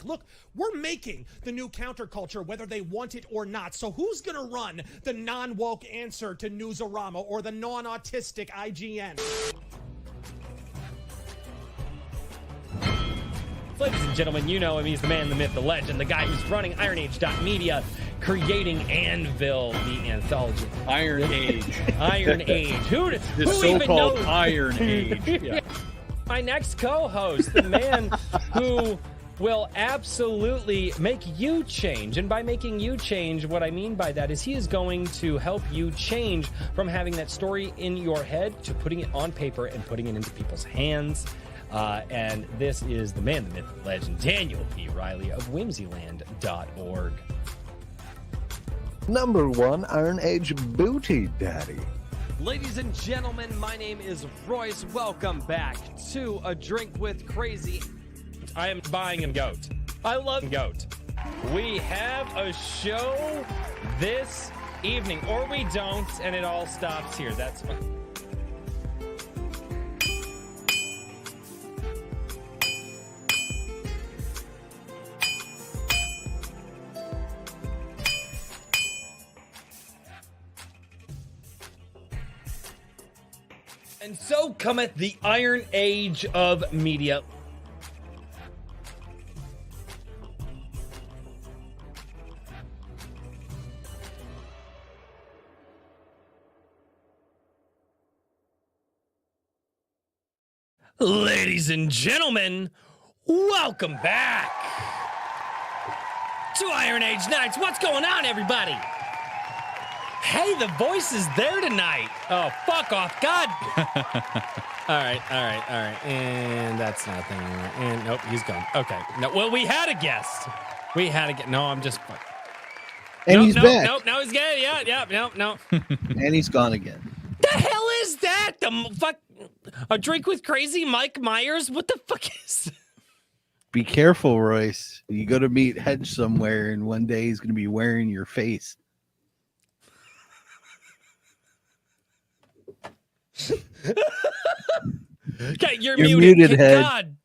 Look, we're making the new counterculture whether they want it or not. So who's going to run the non-woke answer to Newsarama or the non-autistic IGN? Ladies and gentlemen, you know him. He's the man, the myth, the legend, the guy who's running IronAge.media, creating Anvil, the anthology. Iron Age. Iron Age. Who even knows? Iron Age. Yeah. My next co-host, the man who will absolutely make you change. And by making you change, what I mean by that is he is going to help you change from having that story in your head to putting it on paper and putting it into people's hands. And this is the man, the myth, the legend, Daniel P. Riley of whimsyland.org. Number one Iron Age Booty Daddy. Ladies and gentlemen, my name is Royce. Welcome back to A Drink with Crazy. I am buying a goat. I love goat. We have a show this evening, or we don't, and it all stops here. That's fine. And so cometh the Iron Age of media. Ladies and gentlemen, welcome back to Iron Age Nights. What's going on, everybody? Hey, the voice is there tonight. Oh, fuck off. God. All right. And that's not a thing anymore. And nope, he's gone. Okay. No, well, we had a guest. No, I'm just. And he's back. Nope, no, he's gay. Yeah, no. And he's gone again. The hell is that? The fuck? A Drink with Crazy Mike Myers? What the fuck is that? Be careful, Royce. You go to meet Hedge somewhere, and one day he's going to be wearing your face. Okay, you're muted, Hedge. God,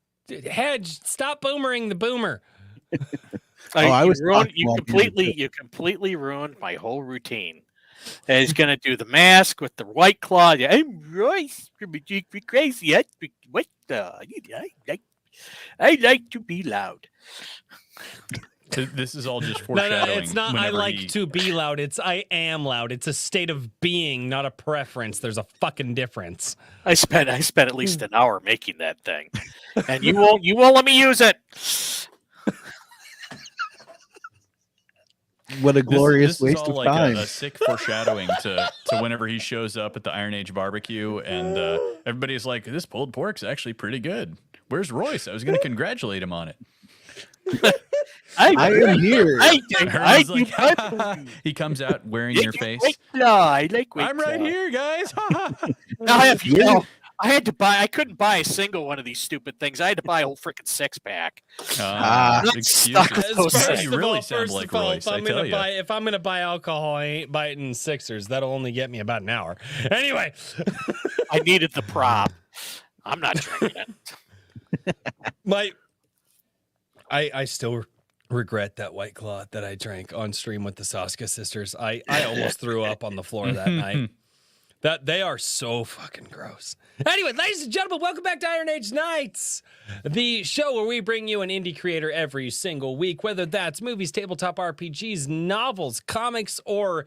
Hedge, stop boomering the boomer. You completely ruined my whole routine. And he's gonna do the mask with the white claw. Yeah, I'm Royce. Be crazy. What the? I like to be loud. This is all just foreshadowing. No, it's not. I like to be loud. It's I am loud. It's a state of being, not a preference. There's a fucking difference. I spent at least an hour making that thing, and you won't let me use it. What a glorious this waste is all of like time. a sick foreshadowing to whenever he shows up at the Iron Age barbecue, and everybody's like, "This pulled pork's actually pretty good. Where's Royce? I was going to congratulate him on it." I am here. He comes out wearing your face. I'm right here, guys. I had to buy. I couldn't buy a single one of these stupid things. I had to buy a whole freaking 6-pack. Excuses. You really sound like Royce. If I'm gonna buy alcohol, I ain't biting Sixers. That'll only get me about an hour. Anyway, I needed the prop. I'm not drinking it. I still regret that White Claw that I drank on stream with the Saska sisters. I almost threw up on the floor that night. That they are so fucking gross. Anyway, ladies and gentlemen, welcome back to Iron Age Nights, the show where we bring you an indie creator every single week, whether that's movies, tabletop RPGs, novels, comics, or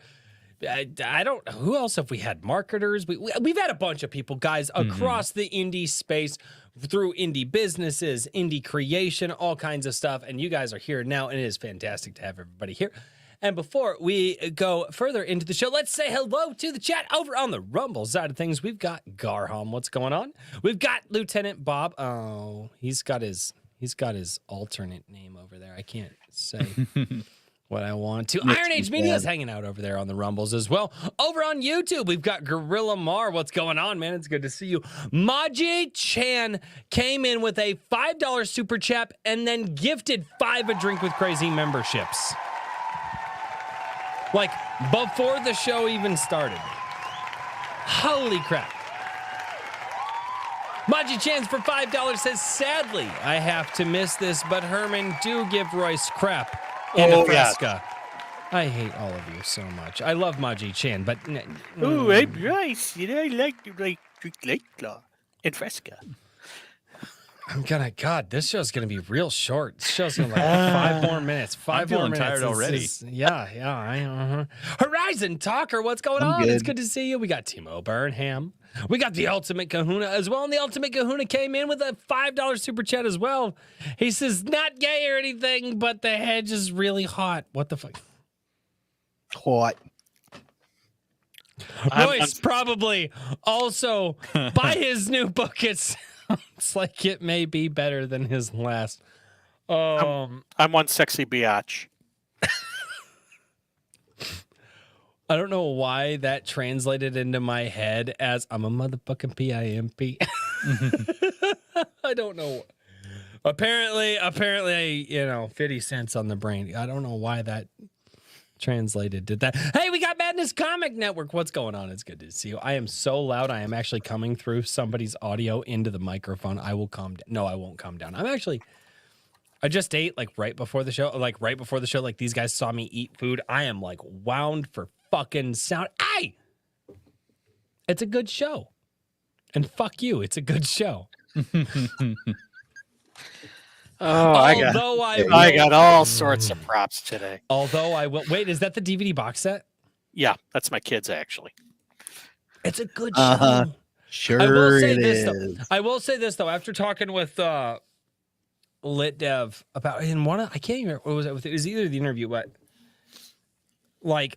who else have we had? Marketers. We've had a bunch of people, guys, across the indie space, through indie businesses, indie creation, all kinds of stuff. And you guys are here now, and it is fantastic to have everybody here. And before we go further into the show, let's say hello to the chat over on the Rumble side of things. We've got Garham. What's going on? We've got Lieutenant Bob. Oh, he's got his alternate name over there. I can't say what I want to. Iron Age Media is hanging out over there on the Rumbles as well. Over on YouTube, we've got Gorilla Mar. What's going on, man? It's good to see you. Maji Chan came in with a $5 super chat and then gifted 5 A Drink with Crazy memberships. Like, before the show even started. Holy crap. Maji Chans for $5 says, sadly, I have to miss this, but Herman, do give Royce crap in Oh, Fresca. I hate all of you so much. I love Maji Chan, but Oh, I'm Rice. You know, I like Lake Claw in Fresca. God, this show's gonna be real short. This show's gonna be like 5 more minutes. I'm feeling tired already. Horizon Talker, what's going I'm on? good. It's good to see you. We got Timo Burnham. We got the Ultimate Kahuna as well. And the Ultimate Kahuna came in with a $5 super chat as well. He says, not gay or anything, but the hedge is really hot. What the fuck? Hot. Royce probably also buy his new book. It sounds like it may be better than his last. I'm one sexy biatch. I don't know why that translated into my head as I'm a motherfucking PIMP. I don't know. Apparently, 50 cents on the brain. I don't know why that translated to that. Hey, we got Madness Comic Network. What's going on? It's good to see you. I am so loud. I am actually coming through somebody's audio into the microphone. I will calm down. No, I won't calm down. I just ate right before the show. Like these guys saw me eat food. I am like wound for fucking sound. Hey, it's a good show. And fuck you. It's a good show. I got all sorts of props today. Although I will wait, is that the DVD box set? Yeah, that's my kids actually. It's a good show. Sure, I will say it this is. though. I will say this though. After talking with Lit Dev about I can't even remember what was it. It was either the interview, but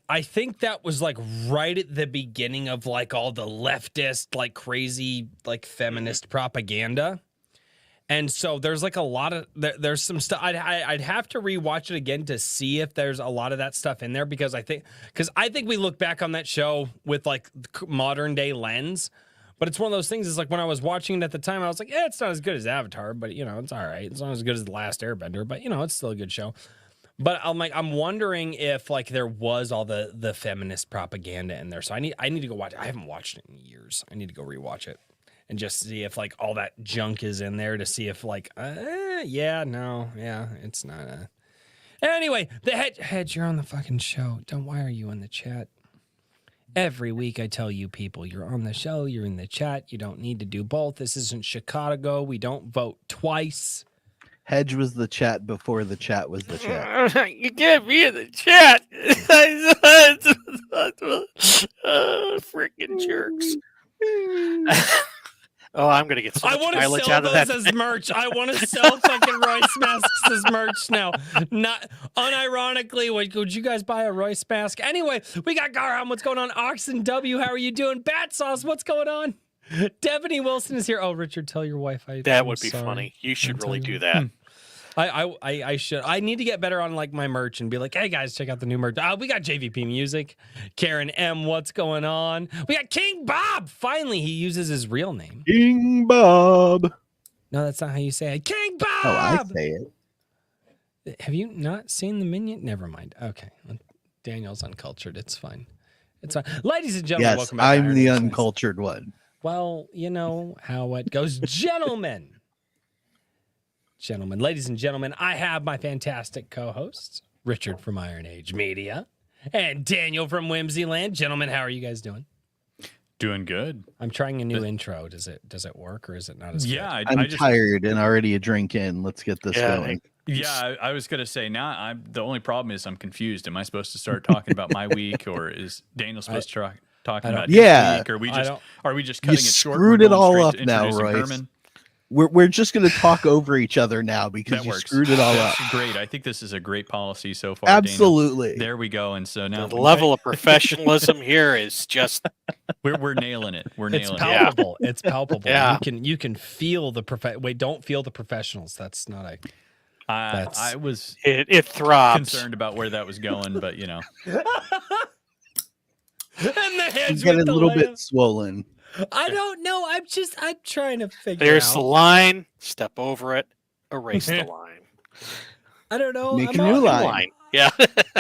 I think that was right at the beginning of all the leftist crazy feminist propaganda. And so there's a lot of there's some stuff I'd have to rewatch it again to see if there's a lot of that stuff in there because I think we look back on that show with modern day lens, but it's one of those things. It's when I was watching it at the time, I was like, yeah, it's not as good as Avatar, but it's all right. It's not as good as The Last Airbender, but it's still a good show. But I'm wondering if there was all the feminist propaganda in there. So I need to go watch it. I haven't watched it in years. I need to go rewatch it. And just see if all that junk is in there to see if it's not Anyway, the hedge, you're on the fucking show. Why are you in the chat? Every week I tell you people, you're on the show, you're in the chat. You don't need to do both. This isn't Chicago. We don't vote twice. Hedge was the chat before the chat was the chat. You can't be in the chat. Freaking jerks. Oh, I'm gonna get so much mileage out of that. I want to sell those as merch. I want to sell fucking Royce masks as merch now. Not unironically, would you guys buy a Royce mask? Anyway, we got Garham. What's going on? Oxen W, how are you doing? Bat Sauce, what's going on? Devaney Wilson is here. Oh, Richard, tell your wife that would be funny. You should really do that. I should. I need to get better on my merch and be like, hey guys, check out the new merch. We got JVP Music. Karen M, what's going on? We got King Bob. Finally, he uses his real name. King Bob. No, that's not how you say it. King Bob. Oh, I say it. Have you not seen the minion? Never mind. Okay, Daniel's uncultured. It's fine. It's fine. Ladies and gentlemen, Yes, welcome back. I'm the uncultured one. Well, you know how it goes, gentlemen. Ladies and gentlemen, I have my fantastic co-hosts, Richard from Iron Age Media and Daniel from Whimsyland. Gentlemen, how are you guys doing? Doing good. I'm trying a new intro. Does it work or is it not as good? Yeah, I'm tired and already a drink in. Let's get this going. I was gonna say now. The only problem is I'm confused. Am I supposed to start talking about my week, or is Daniel supposed to talk about his week? Or are we just cutting it short? Screwed it all up to now, introducing Royce. Herman? We're just going to talk over each other now because you screwed it all up. Great. I think this is a great policy so far. Absolutely. Daniel. There we go. And so now the level of professionalism here is just we're nailing it. It's palpable. Yeah. It's palpable. Yeah. You can feel the Wait, don't feel the professionals. That's not a. I was it throbs. concerned about where that was going, but And the heads Get a little bit swollen. I don't know. I'm trying to figure There's out. the line. Step over it. Erase the line. I don't know. Make I'm a new on- line. Yeah.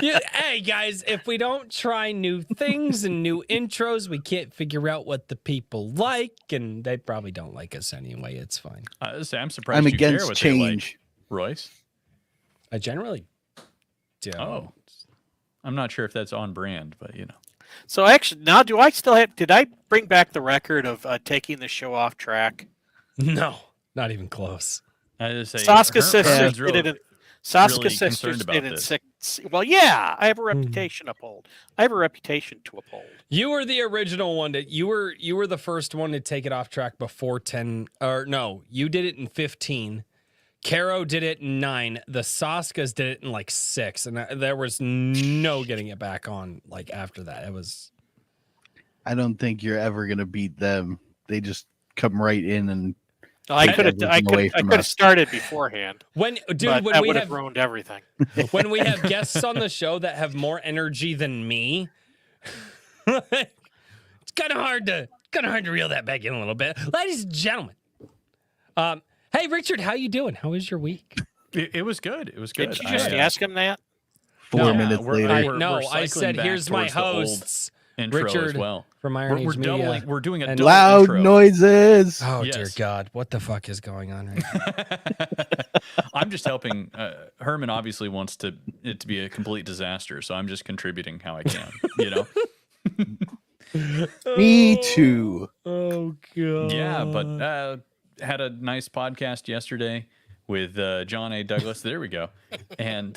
Yeah, hey guys, if we don't try new things and new intros, we can't figure out what the people like, and they probably don't like us anyway. It's fine. I'm surprised I'm you care against what change. they like, Royce. I generally don't. Oh, I'm not sure if that's on brand, but So actually, now did I bring back the record of taking the show off track? No, not even close. I just say Saska sisters Herman's did it. really Saska concerned sisters about did it in this. 6. Well, yeah, I have a reputation to uphold. I have a reputation to uphold. You were the original one that you were the first one to take it off track before 10, or no, you did it in 15. Caro did it in 9. The Saskas did it in like 6, and there was no getting it back on like after that. It was. I don't think you're ever gonna beat them. They just come right in and I could away from have us. started beforehand. When But dude, when that we would have have ruined everything. when we have guests on the show that have more energy than me, it's kind of hard to reel that back in a little bit, ladies and gentlemen. Hey Richard, how you doing? How was your week? It was good. It was good. Did you just ask him that? 4 No, minutes we're- later. we're- No, we're I cycling said back here's my towards the old hosts, intro Richard as well. from Iron We're Age Media. doubling. We're doing a and double Loud intro. noises. Oh Yes. dear God, what the fuck is going on right now? I'm just helping. Herman obviously wants it to be a complete disaster, so I'm just contributing how I can. Me too. Oh God. Yeah, but had a nice podcast yesterday with John A. Douglas. There we go, and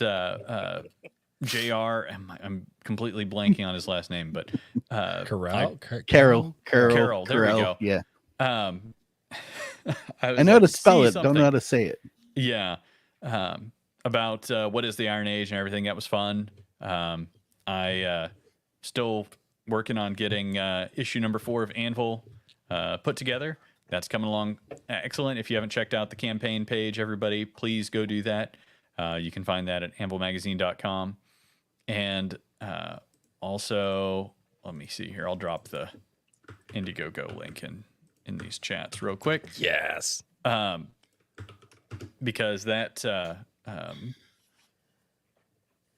Jr. I'm completely blanking on his last name, but Carol. Carol. Carol, there we go. Yeah. I know how to spell "See it. Don't something." know how to say it. Yeah. About what is the Iron Age and everything. That was fun. I still working on getting issue number 4 of Anvil put together. That's coming along excellent. If you haven't checked out the campaign page, everybody, please go do that. You can find that at anvilmagazine.com. And also, let me see here. I'll drop the Indiegogo link in these chats real quick. Yes. Because that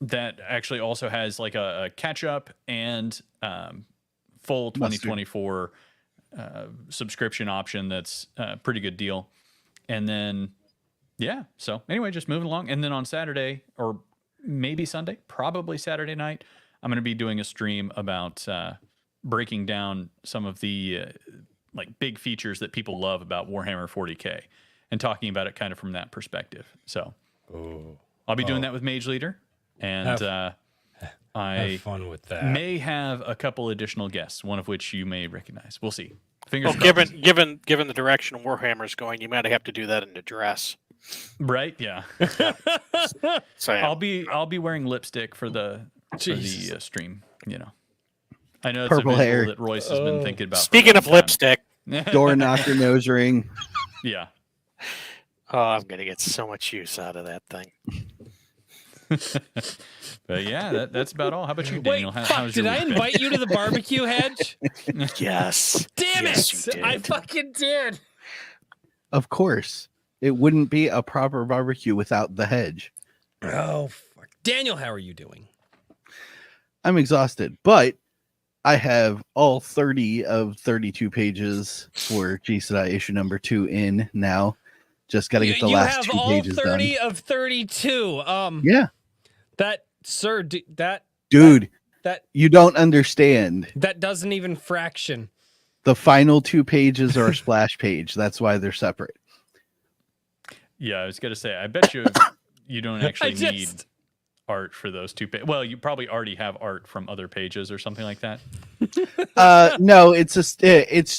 that actually also has like a catch up and full 2024 subscription option. That's a pretty good deal. And then yeah, so anyway, just moving along. And then on Saturday, or maybe Sunday, probably Saturday night, I'm going to be doing a stream about breaking down some of the like big features that people love about Warhammer 40K and talking about it kind of from that perspective. So I'll be doing that with Mage Leader, and I Have fun with that. may have a couple additional guests, one of which you may recognize. We'll see. Fingers Well, crossed. given the direction Warhammer's going, you might have to do that in a dress. Right? Yeah. So I'll be wearing lipstick for the Jesus. stream. I know it's Purple a visual hair. that Royce has been thinking about. for a speaking long of time. lipstick, Door knocker, nose ring. Yeah. oh, I'm gonna get so much use out of that thing. But yeah, that's about all. How about you, Wait, Daniel? fuck, how's did your I week been? invite you to the barbecue, Hedge? Yes. Damn Yes, it! you I did. fucking did. Of course. It wouldn't be a proper barbecue without the hedge. Oh, fuck. Daniel, how are you doing? I'm exhausted, but I have all 30 of 32 pages for G Sedai issue number 2 in now. Just got to get the you last have 2 all pages 30 done. of 32. Yeah, That, sir, dude, that you don't understand. that doesn't even fraction. The final 2 pages are a splash page. That's why they're separate. Yeah, I was gonna say. I bet you don't actually need just art for those 2 pages. Well, you probably already have art from other pages or something like that. No, it's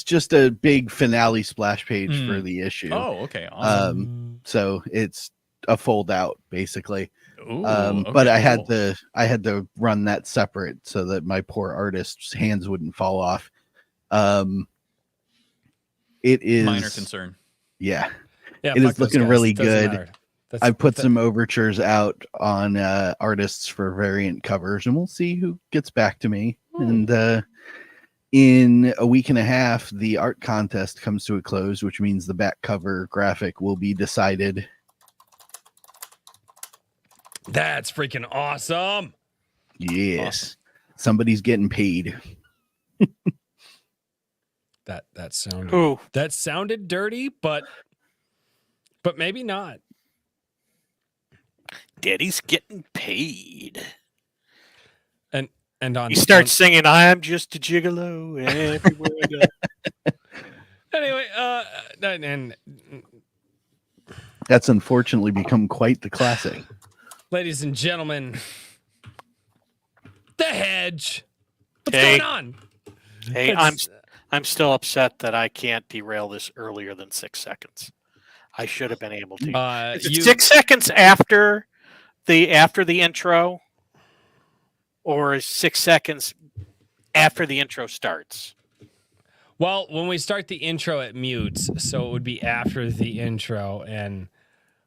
just a big finale splash page for the issue. Oh, okay, awesome. So it's a fold out basically. Ooh, But okay, I had cool. to run that separate so that my poor artist's hands wouldn't fall off. It is minor concern. Yeah. Yeah, It fuck is those looking guys. really It doesn't good. matter. I put some overtures out on artists for variant covers, and we'll see who gets back to me. And in a week and a half, the art contest comes to a close, which means the back cover graphic will be decided. That's freaking awesome. Yes. Somebody's getting paid. That sounded Who? dirty, but maybe not. Daddy's getting paid. And on He starts singing, "I'm just a gigolo everywhere I go." anyway, and That's unfortunately become quite the classic. ladies and gentlemen, the hedge. What's Hey. going on? Hey, It's- I'm still upset that I can't derail this earlier than 6 seconds. I should have been able to. Is it 6 seconds after the intro, or is 6 seconds after the intro starts? Well, when we start the intro, it mutes, so it would be after the intro. And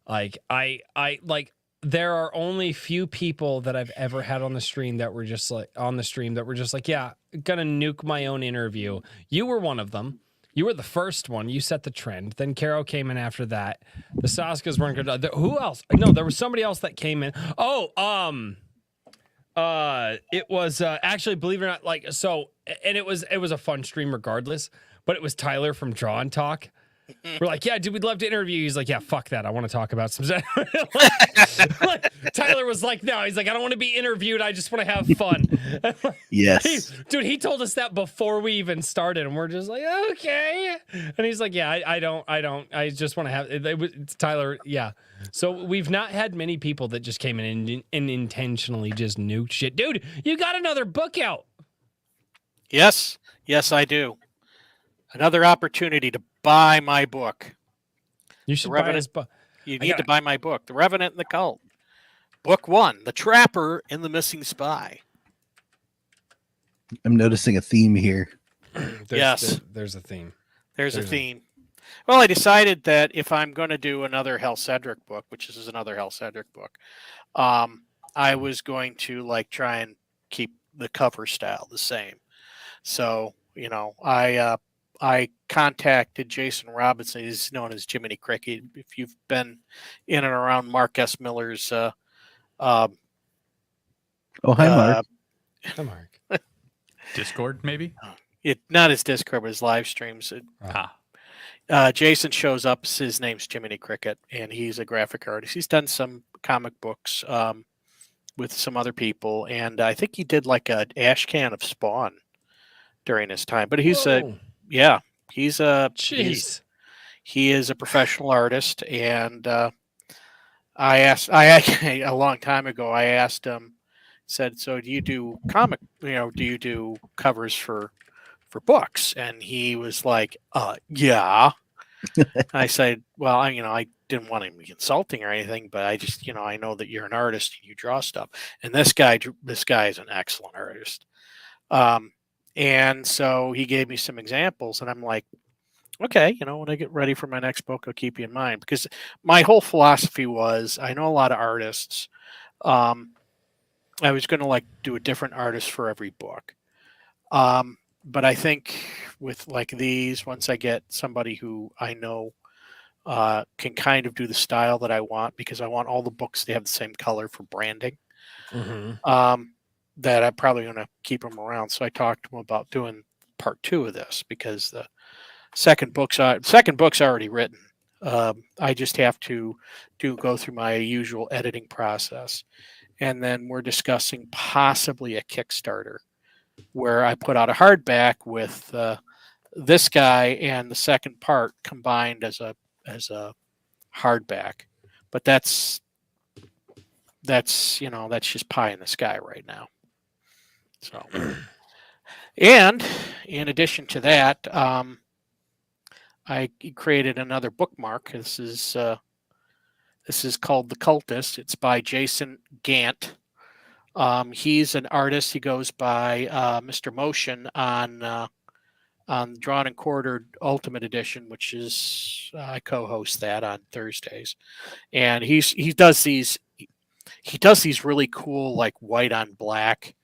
like I like, there are only few people that I've ever had on the stream that were just like yeah, gonna nuke my own interview. You were one of them. You were the first one. You set the trend. Then Caro came in after that. The Saskas weren't good. Who else? No, there was somebody else that came in. It was actually, believe it or not, like, so, and it was a fun stream regardless, but it was Tyler from Draw and Talk. We're like, yeah, dude, we'd love to interview you. He's like, yeah, fuck that. I want to talk about some stuff. Tyler was like, no, he's like, I don't want to be interviewed. I just want to have fun. Yes. He told us that before we even started, and we're just like, okay. And he's like, yeah, I just want to have it's Tyler. Yeah. So we've not had many people that just came in and intentionally just nuked shit. Dude, you got another book out. Yes, I do. Another opportunity to buy my book. You should buy his book. You need to buy my book, The Revenant and the Cult. Book 1, The Trapper and the Missing Spy. I'm noticing a theme here. Yes. There's a theme. There's a theme. Well, I decided that if I'm going to do another Hal Cedric book, which is another Hal Cedric book, I was going to like try and keep the cover style the same. So, you know, I contacted Jason Robinson. He's known as Jiminy Cricket. If you've been in and around Mark S. Miller's Oh, hi, Mark. Hi, Mark. Discord, maybe? Not his Discord, but his live streams. Jason shows up. His name's Jiminy Cricket, and he's a graphic artist. He's done some comic books with some other people, and I think he did like an ash can of Spawn during his time. But he's he's a jeez. He is a professional artist, and I actually a long time ago I asked him, said, so do you do do you do covers for books? And he was like, yeah. I said, well, I didn't want him to be insulting or anything, but I just, I know that you're an artist and you draw stuff. And this guy is an excellent artist. And so he gave me some examples, and I'm like, okay, when I get ready for my next book, I'll keep you in mind, because my whole philosophy was, I know a lot of artists. I was going to do a different artist for every book. But I think with like these, once I get somebody who I know can kind of do the style that I want, because I want all the books to have the same color for branding, that I'm probably going to keep them around. So I talked to him about doing part 2 of this, because the second book's already written. I just have to go through my usual editing process. And then we're discussing possibly a Kickstarter where I put out a hardback with this guy and the second part combined as a hardback. But that's just pie in the sky right now. So, and in addition to that, I created another bookmark. This is called The Cultist. It's by Jason Gant. He's an artist. He goes by Mr. Motion on Drawn and Quartered Ultimate Edition, which is I co-host that on Thursdays, and he does these really cool like white on black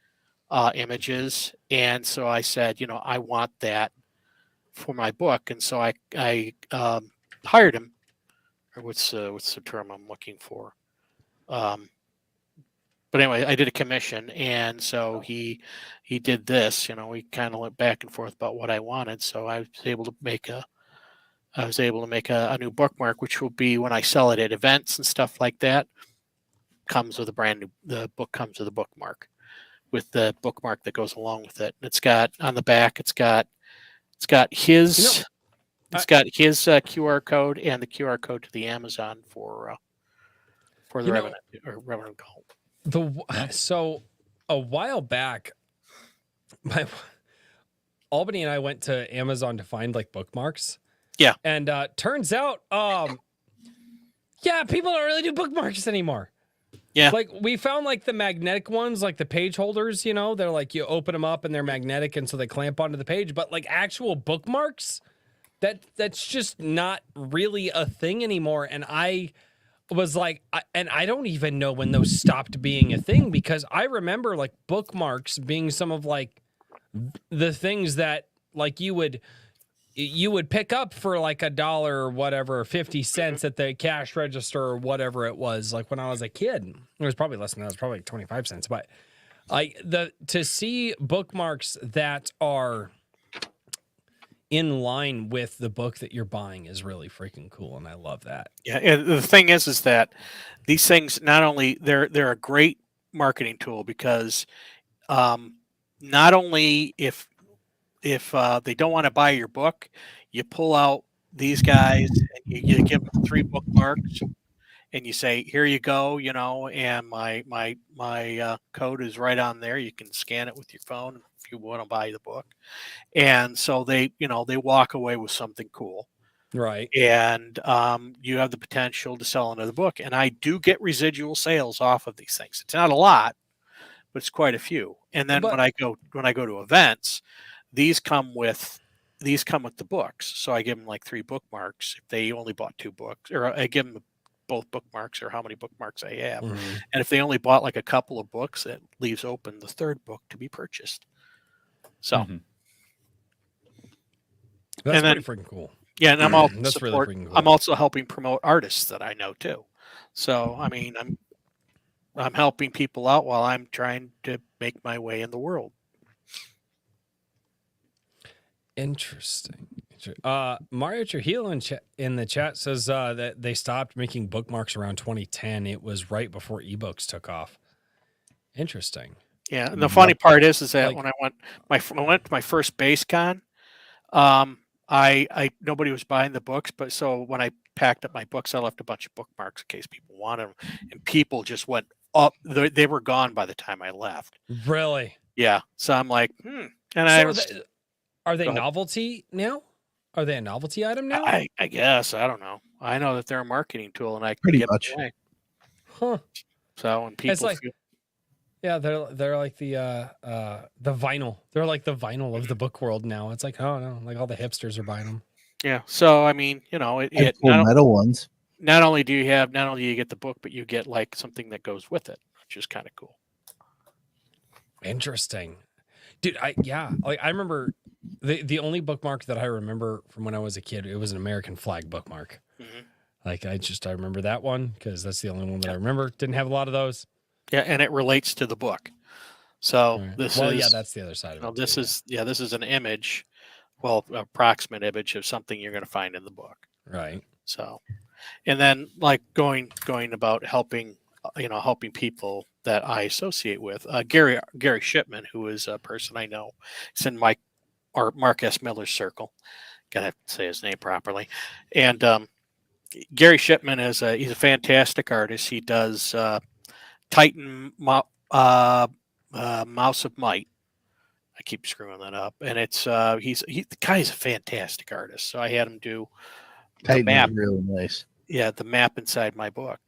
images, and so I said, I want that for my book, and so I hired him. Or what's the term I'm looking for? But anyway, I did a commission, and so he did this. You know, we kind of went back and forth about what I wanted. So I was able to make a new bookmark, which will be when I sell it at events and stuff like that. Comes with a brand new. The book comes with a bookmark, with the bookmark that goes along with it. It's got on the back. It's got his. It's got his QR code and the QR code to the Amazon for the Revenant Cult. So a while back, Albany and I went to Amazon to find like bookmarks. Yeah. And turns out, people don't really do bookmarks anymore. Yeah. Like we found like the magnetic ones, like the page holders, you know, they're like you open them up and they're magnetic and so they clamp onto the page. But like actual bookmarks, that's just not really a thing anymore. And I was like, I don't even know when those stopped being a thing, because I remember like bookmarks being some of like the things that like you would pick up for like $1 or whatever, 50 cents at the cash register or whatever it was. Like when I was a kid, it was probably less than that. It was probably like 25 cents. But like to see bookmarks that are in line with the book that you're buying is really freaking cool, and I love that. Yeah, and the thing is that these things, not only they're a great marketing tool, because not only if they don't want to buy your book, you pull out these guys and you give them 3 bookmarks, and you say, "Here you go," you know, and my code is right on there. You can scan it with your phone if you want to buy the book, and so they walk away with something cool. Right. And you have the potential to sell another book. And I do get residual sales off of these things. It's not a lot, but it's quite a few. And then when I go to events, these come with the books. So I give them like 3 bookmarks if they only bought 2 books, or I give them both bookmarks or how many bookmarks I have. Mm-hmm. And if they only bought like a couple of books, it leaves open the 3rd book to be purchased. So that's pretty freaking cool. Yeah, and I'm also That's really freaking cool. I'm also helping promote artists that I know too. So I mean, I'm helping people out while I'm trying to make my way in the world. Interesting. Mario Trujillo in the chat says that they stopped making bookmarks around 2010. It was right before ebooks took off. Interesting. Yeah, and the funny part is that like, when I went to my first base con, I nobody was buying the books, but so when I packed up my books, I left a bunch of bookmarks in case people wanted them, and people just went up. They were gone by the time I left. Really? Yeah. So I'm like, And are they novelty now? Are they a novelty item now? I guess. I don't know. I know that they're a marketing tool, and I can Pretty get much. away. Huh. So when people It's like, yeah, they're like the vinyl. They're like the vinyl of the book world now. It's like, oh no, like all the hipsters are buying them. yeah. So I mean, it Cool metal ones. not only do you get the book, but you get like something that goes with it, which is kind of cool. Interesting. Dude, I remember the only bookmark that I remember from when I was a kid, it was an American flag bookmark. Mm-hmm. Like I remember that one because that's the only one that I remember. Didn't have a lot of those. Yeah, and it relates to the book. So Right. this that's the other side of it. This is an image, approximate image of something you're going to find in the book. Right. So, and then like going about helping people that I associate with. Gary Shipman, who is a person I know, is in Mark S. Miller's circle. Gotta have to say his name properly. And Gary Shipman he's a fantastic artist. He does Titan Mouse of Might. I keep screwing that up, and it's the guy's a fantastic artist. So I had him do the map. Really nice. Yeah, the map inside my book.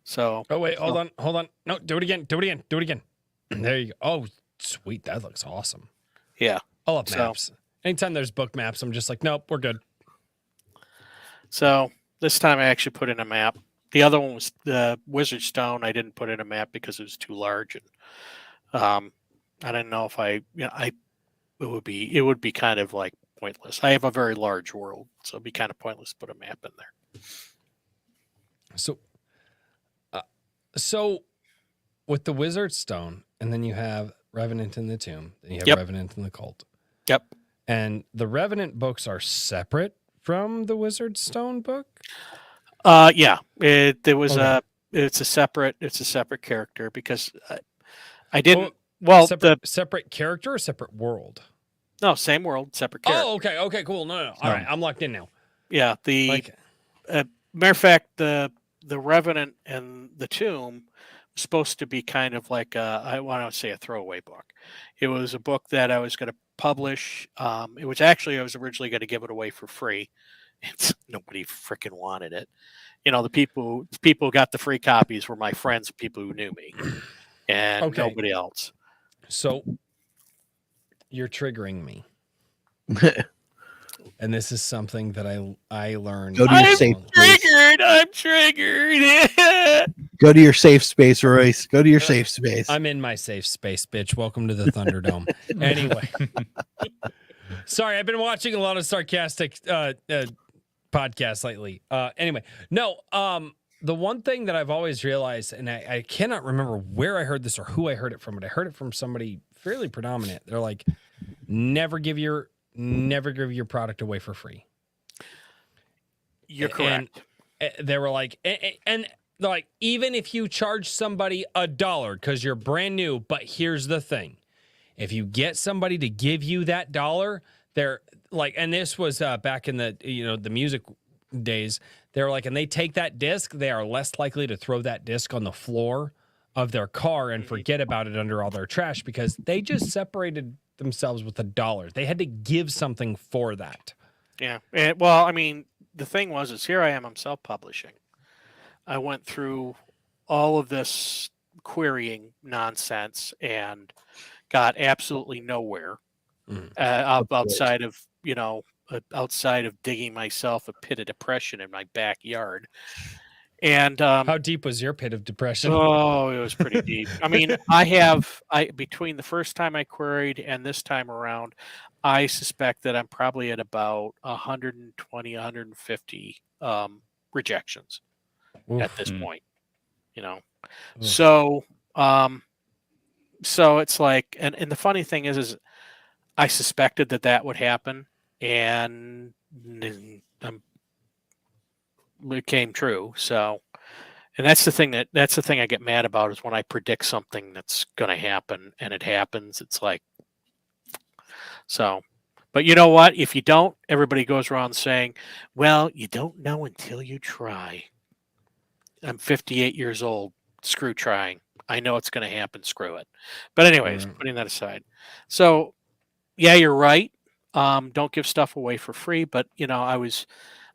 So wait, hold on. No, do it again. There you go. Oh, sweet, that looks awesome. Yeah, I love maps. Anytime there's book maps, I'm just like, nope, we're good. So this time I actually put in a map. The other one was the Wizard Stone. I didn't put in a map because it was too large, and I didn't know if it would be kind of like pointless. I have a very large world, so it'd be kind of pointless to put a map in there. So with the Wizard Stone, and then you have Revenant in the Tomb, then you have Yep. Revenant in the Cult. Yep. And the Revenant books are separate from the Wizard Stone book? Yeah. Okay. It's a separate character because I didn't. Oh, separate character or separate world? No, same world, separate character. Oh, okay. Okay, cool. No. All right. I'm locked in now. Yeah. Like, Matter of fact, the Revenant and the Tomb was supposed to be kind of like I want to say a throwaway book. It was a book that I was going to publish. It was actually I was originally going to give it away for free. Nobody freaking wanted it. The people who got the free copies were my friends, people who knew me, and nobody else. So you're triggering me. And this is something that I learned. Go to your safe space. I'm triggered. Go to your safe space, Royce. Go to your safe space. I'm in my safe space, bitch. Welcome to the Thunderdome. Anyway. Sorry, I've been watching a lot of sarcastic podcasts lately. Anyway, no, the one thing that I've always realized, and I cannot remember where I heard this or who I heard it from, but I heard it from somebody fairly predominant. They're like, never give your product away for free. You're correct. And they were like, and they're like, even if you charge somebody $1 because you're brand new, but here's the thing. If you get somebody to give you that $1, they're like, and this was back in the, the music days, they're like, and they take that disc, they are less likely to throw that disc on the floor of their car and forget about it under all their trash because they just separated themselves with $1. They had to give something for that. Yeah. Well, I mean, the thing is here I am, I'm self-publishing. I went through all of this querying nonsense and got absolutely nowhere outside of, outside of digging myself a pit of depression in my backyard. And how deep was your pit of depression? Oh, it was pretty deep. I mean, between the first time I queried and this time around, I suspect that I'm probably at about 120, 150 rejections at this point. So it's like, and the funny thing is I suspected that would happen, and it came true. So, and that's the thing I get mad about is when I predict something that's going to happen and it happens. It's like, so, but you know what? If you don't, everybody goes around saying, well, you don't know until you try. I'm 58 years old. Screw trying. I know it's going to happen. Screw it. But anyways, putting that aside. So yeah, you're right. Don't give stuff away for free, but I was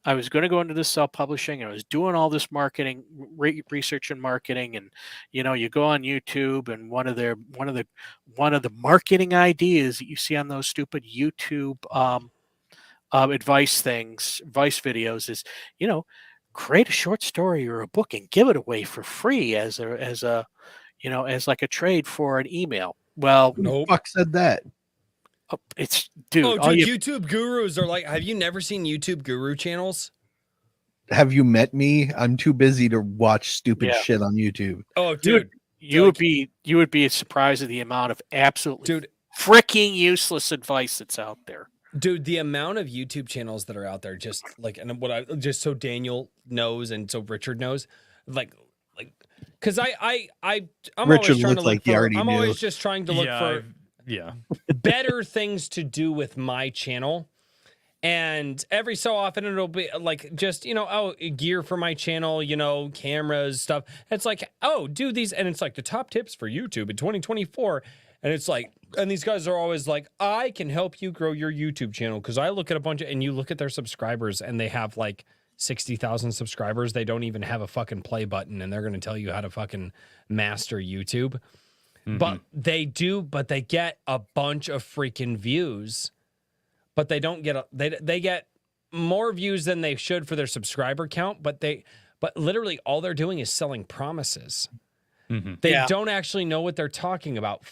going to go into this self-publishing. I was doing all this marketing, research and marketing, and you go on YouTube, and one of the marketing ideas that you see on those stupid YouTube advice videos is create a short story or a book and give it away for free as like a trade for an email. Well, who the fuck said that? It's YouTube gurus are like, have you never seen YouTube guru channels? Have you met me? I'm too busy to watch stupid shit on YouTube. Oh, dude, you would be surprised at the amount of absolutely freaking useless advice that's out there. Dude, the amount of YouTube channels that are out there, just like, and what I just so Daniel knows and so Richard knows, like, because I'm Richard always trying to looked like he already I'm knew. always just trying to look for better things to do with my channel. And every so often it'll be like just, gear for my channel, cameras, stuff. It's like, oh, do these. And it's like the top tips for YouTube in 2024. And it's like, and these guys are always like, I can help you grow your YouTube channel. Cause I look at and you look at their subscribers and they have like 60,000 subscribers. They don't even have a fucking play button. And they're going to tell you how to fucking master YouTube. Mm-hmm. But they get a bunch of freaking views, but they don't get they get more views than they should for their subscriber count. But literally all they're doing is selling promises. Mm-hmm. They don't actually know what they're talking about.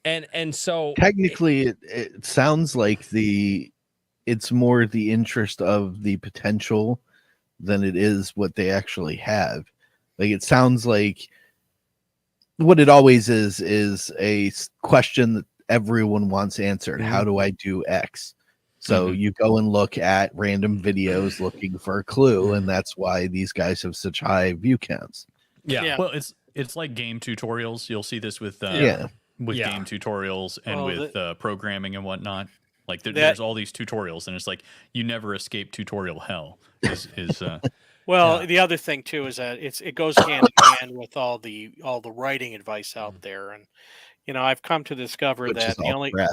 And so technically it sounds like it's more the interest of the potential than it is what they actually have. Like, it sounds like what it always is a question that everyone wants answered. Mhm. How do I do X? So you go and look at random videos looking for a clue, and that's why these guys have such high view counts. Yeah. Well, it's like game tutorials. You'll see this with Yeah. game tutorials and Well, with programming and whatnot. Like that- there's all these tutorials, and it's like you never escape tutorial hell. Well, Yeah. the other thing too is that it goes hand in hand with all the writing advice out there, and I've come to discover Which that is all crap.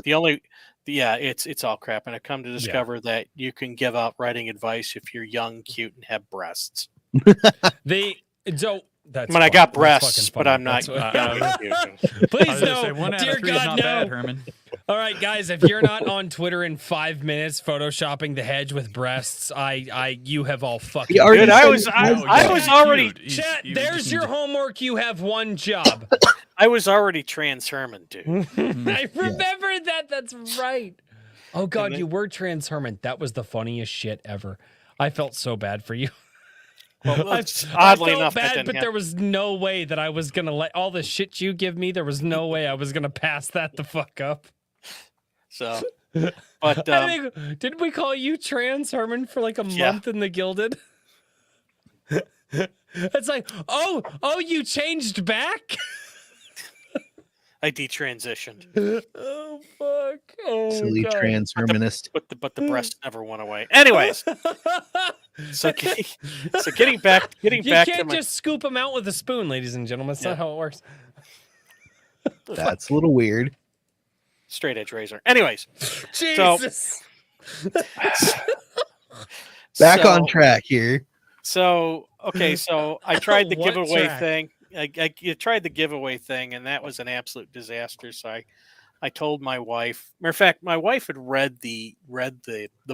it's all crap, and I've come to discover that you can give out writing advice if you're young, cute, and have breasts. That's I got That's breasts, fucking but funny. I'm not That's young and cute. Please no, no, one out dear of three is God, not no. bad, Herman. All right, guys, if you're not on Twitter in 5 minutes photoshopping the hedge with breasts, you have all fucking. He already Dude, I said was he I, was I gay. was already Chat, there's your homework. You have one job. I was already trans Herman, dude. I remember that. That's right. Oh God, And you were trans Herman. That was the funniest shit ever. I felt so bad for you. Well, I oddly felt enough, that bad, didn't but there happen. was no way that I was gonna let all the shit you give me. There was no way I was gonna pass that the fuck up. So, but I think, didn't we call you trans Herman for like a Yeah. month in the Gilded? It's like, oh, you changed back. I detransitioned, Oh fuck! Oh Silly God. trans Hermanist. but the breast never went away. Anyways, so getting back You to can't my just scoop them out with a spoon, ladies and gentlemen. That's Yeah. not how it works. That's a little weird. straight edge razor. Anyways, Jesus. Back so- on track here. So okay, so I tried the What giveaway track? thing. I tried the giveaway thing, and that was an absolute disaster. So I told my wife. Matter of fact, my wife had read the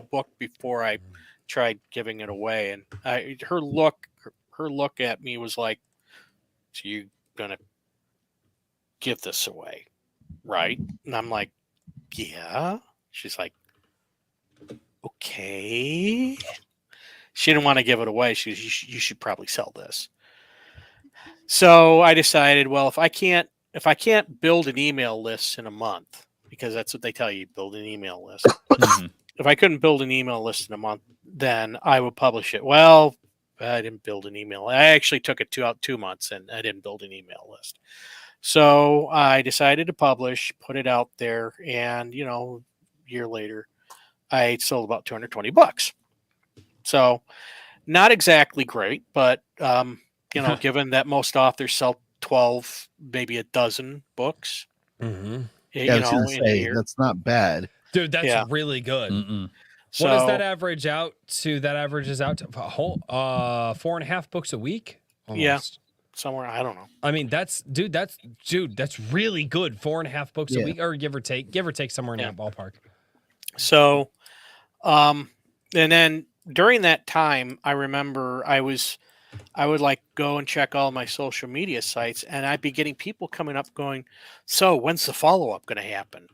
book before I tried giving it away, and her look at me was like, "So you gonna give this away, right?" And I'm like, "Yeah." She's like, "Okay." She didn't want to give it away. You should probably sell this. So I decided, well, if I can't build an email list in a month, because that's what they tell you, build an email list. If I couldn't build an email list in a month, then I would publish it. Well, I didn't build an email. I actually took it 2 months, and I didn't build an email list. So I decided to publish, put it out there, and a year later, I sold about $220. So not exactly great, but given that most authors sell 12, maybe a dozen books, Mm-hmm. Yeah, I was gonna in a say year. that's not bad. Dude, that's Yeah. really good. Mm-mm. So What does that average out to? That averages out to a whole 4.5 books a week. Yeah. Almost. somewhere, I don't know. I mean, that's really good. 4.5 books a Yeah. week, or give or take somewhere in Yeah. that ballpark. So, and then during that time, I remember I would like go and check all my social media sites, and I'd be getting people coming up going, "So when's the follow up going to happen?"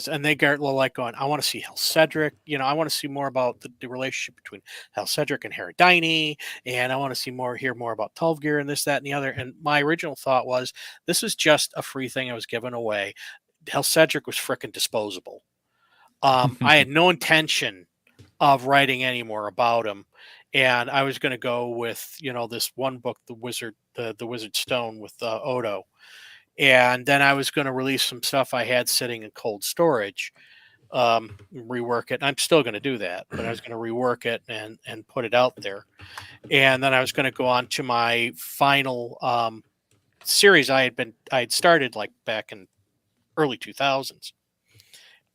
And they get like going, "I want to see Hal Cedric. I want to see more about the relationship between Hal Cedric and Herodine, and I want to hear more about Tulfgear and this, that, and the other." And my original thought was, this was just a free thing I was giving away. Hal Cedric was frickin' disposable. I had no intention of writing any more about him, and I was going to go with this one book, the Wizard Stone with Odo, and then I was going to release some stuff I had sitting in cold storage, rework it. And I'm still going to do that, but I was going to rework it and put it out there, and then I was going to go on to my final series I had started like back in early 2000s.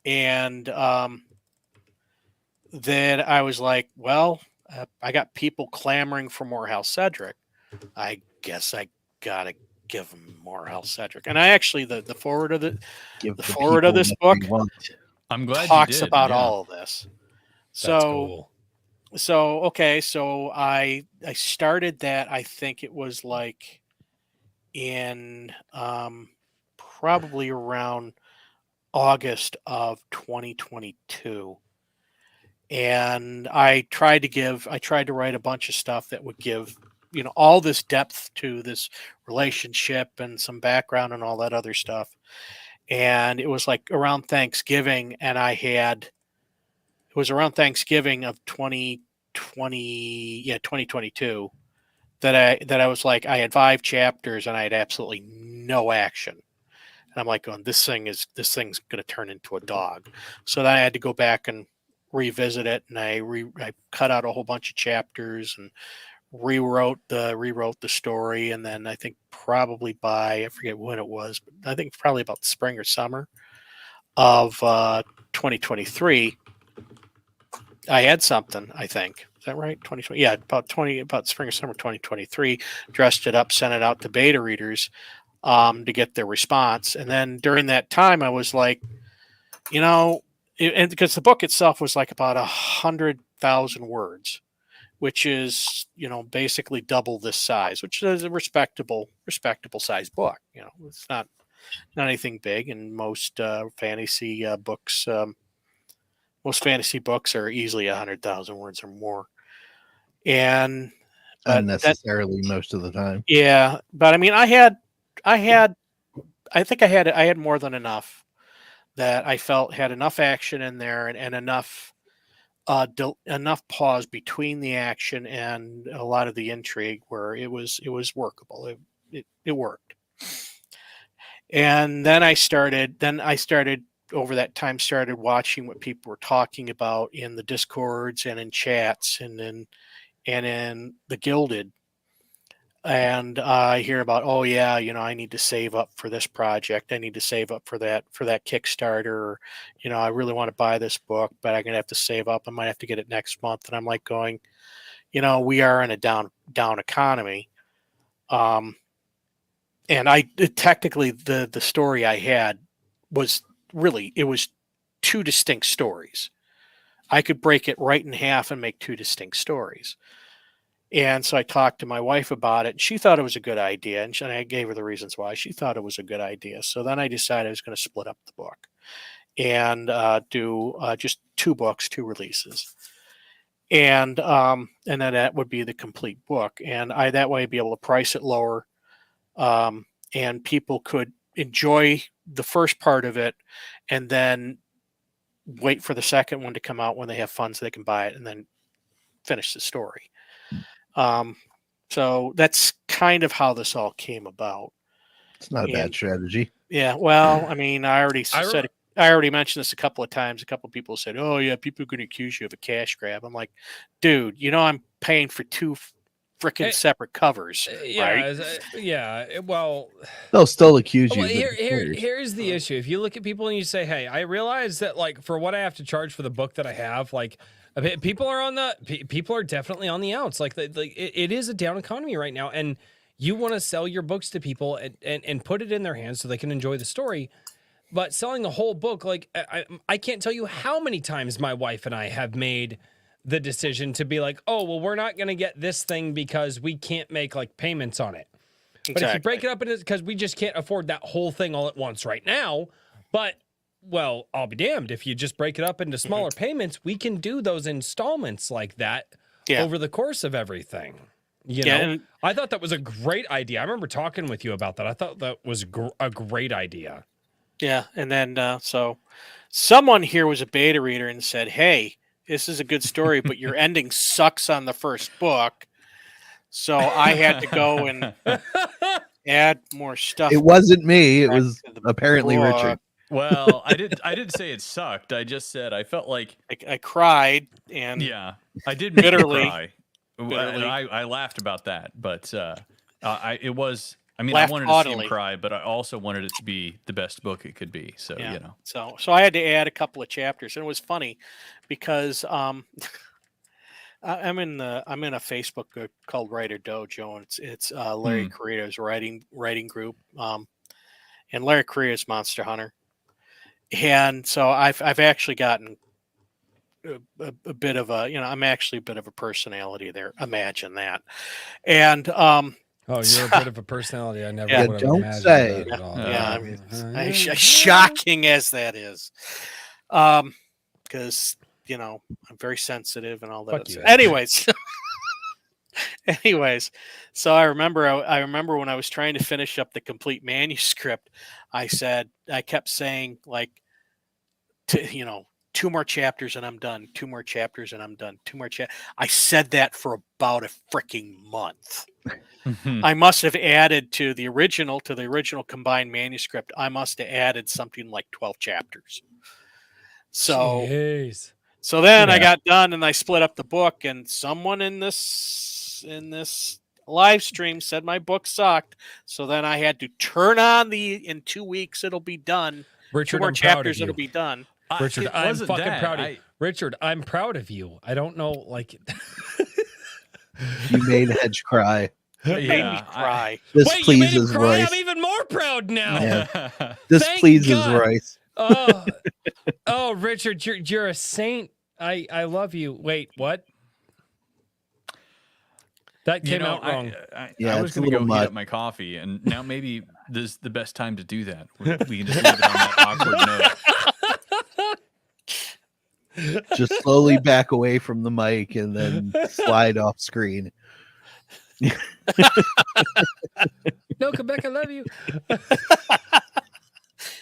And then I was like, well, I got people clamoring for more Hal Cedric. I guess I gotta give him more Hal Cedric. And I actually the forward of Give the the forward of people this what they book want. I'm glad talks you did. about yeah. all of this. That's cool. So I started that. I think it was like in probably around August of 2022, and I tried to write a bunch of stuff that would give all this depth to this relationship and some background and all that other stuff. And it was like around Thanksgiving, and it was around Thanksgiving of 2022 that I was like, I had 5 chapters and I had absolutely no action. And I'm like going, this thing's going to turn into a dog. So then I had to go back and revisit it, and I cut out a whole bunch of chapters and rewrote the story. And then I think probably I forget when it was, but I think probably about spring or summer of 2023, I had something, I think. Is that right? 2020. Yeah, about spring or summer 2023, dressed it up, sent it out to beta readers to get their response. And then during that time, I was like, and because the book itself was like about 100,000 words, which is, basically double this size, which is a respectable size book. It's not anything big, and most fantasy books are easily 100,000 words or more. And unnecessarily most of the time. Yeah, but I mean, I think I had more than enough that I felt had enough action in there, and enough enough pause between the action and a lot of the intrigue where it was workable. It worked. And then I started over that time, started watching what people were talking about in the Discords and in chats and in the Gilded. And I hear about, oh yeah, I need to save up for this project. I need to save up for that Kickstarter. Or, I really want to buy this book, but I'm gonna have to save up. I might have to get it next month. And I'm like going, we are in a down economy. And technically the story I had was it was 2 distinct stories. I could break it right in half and make 2 distinct stories. And so I talked to my wife about it, and she thought it was a good idea. And I gave her the reasons why she thought it was a good idea. So then I decided I was going to split up the book and do just 2 books, 2 releases. And then that would be the complete book. And that way I'd be able to price it lower. And people could enjoy the first part of it and then wait for the second one to come out when they have funds, so they can buy it and then finish the story. So that's kind of how this all came about. It's not a bad strategy. Yeah. Well, I mean, I already mentioned this a couple of times. A couple of people said, oh yeah, people are going to accuse you of a cash grab. I'm like, dude, I'm paying for 2 freaking separate covers. Right? Yeah. Well, they'll still accuse you. Here's the issue. If you look at people and you say, hey, I realize that like for what I have to charge for the book that I have, like people are definitely on the outs. Like it is a down economy right now, and you want to sell your books to people and put it in their hands so they can enjoy the story. But selling a whole book, like I can't tell you how many times my wife and I have made the decision to be like, oh, well, we're not going to get this thing because we can't make like payments on it. Exactly. But if you break it up into, because we just can't afford that whole thing all at once right now. But well, I'll be damned if you just break it up into smaller payments. We can do those installments like that over the course of everything. I thought that was a great idea. I remember talking with you about that. I thought that was a great idea. Yeah, and then so someone here was a beta reader and said, "Hey, this is a good story, but your ending sucks on the first book." So I had to go and add more stuff. It wasn't me. It was apparently Richard. Well, I didn't say it sucked. I just said I felt like I cried, and I did make bitterly cry. Bitterly. I laughed about that, but it was. I mean, Laughed I wanted to see audibly. him cry, but I also wanted it to be the best book it could be. So So I had to add a couple of chapters, and it was funny because I'm in a Facebook group called Writer Dojo, and it's Larry Correa's writing group, and Larry Correa's Monster Hunter, and so I've actually gotten a bit of I'm actually a bit of a personality there. Imagine that, and Oh, you're a bit of a personality. I never would have don't imagined say. that at all. Shocking as that is, because I'm very sensitive and all that. Fuck you. Anyways, Anyways, so I remember when I was trying to finish up the complete manuscript, I kept saying like, two more chapters and I'm done. 2 more chapters and I'm done. 2 more I said that for about a freaking month. I must have added to the original combined manuscript. I must have added something like 12 chapters. So Jeez. So then I Yeah. got done and I split up the book, and someone in this live stream said my book sucked. So then I had to turn on in 2 weeks it'll be done. Richard, 2 more I'm proud of chapters you. it'll be done. Richard, It I'm wasn't fucking that. proud of you. Richard, I'm proud of you. I don't know, like. You made Hedge cry. It made me cry. This Wait, you made him pleases cry? Royce. I'm even more proud now. Yeah. This Thank pleases God. Royce. Oh, Richard, you're a saint. I love you. Wait, what? That came out wrong. Yeah, I was it's a going to go little heat much. up my coffee, and now maybe this is the best time to do that. We can just leave it on that awkward note. Just slowly back away from the mic and then slide off screen. No, Quebec, I love you.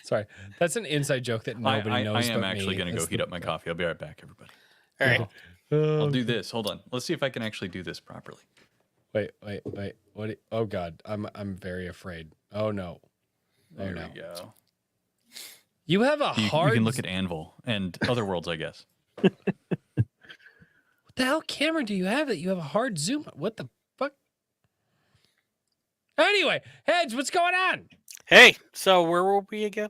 Sorry, that's an inside joke that nobody knows. I am but actually me. going to go That's heat up my coffee. I'll be right back, everybody. All right. I'll do this. Hold on. Let's see if I can actually do this properly. Wait. What? Oh God, I'm very afraid. Oh no. Oh There no. we go. You have a You hard. can look at Anvil and other worlds, I guess. What the hell camera do you have that you have a hard zoom? What the fuck? Anyway, Hedge, what's going on? Hey, so where were we again?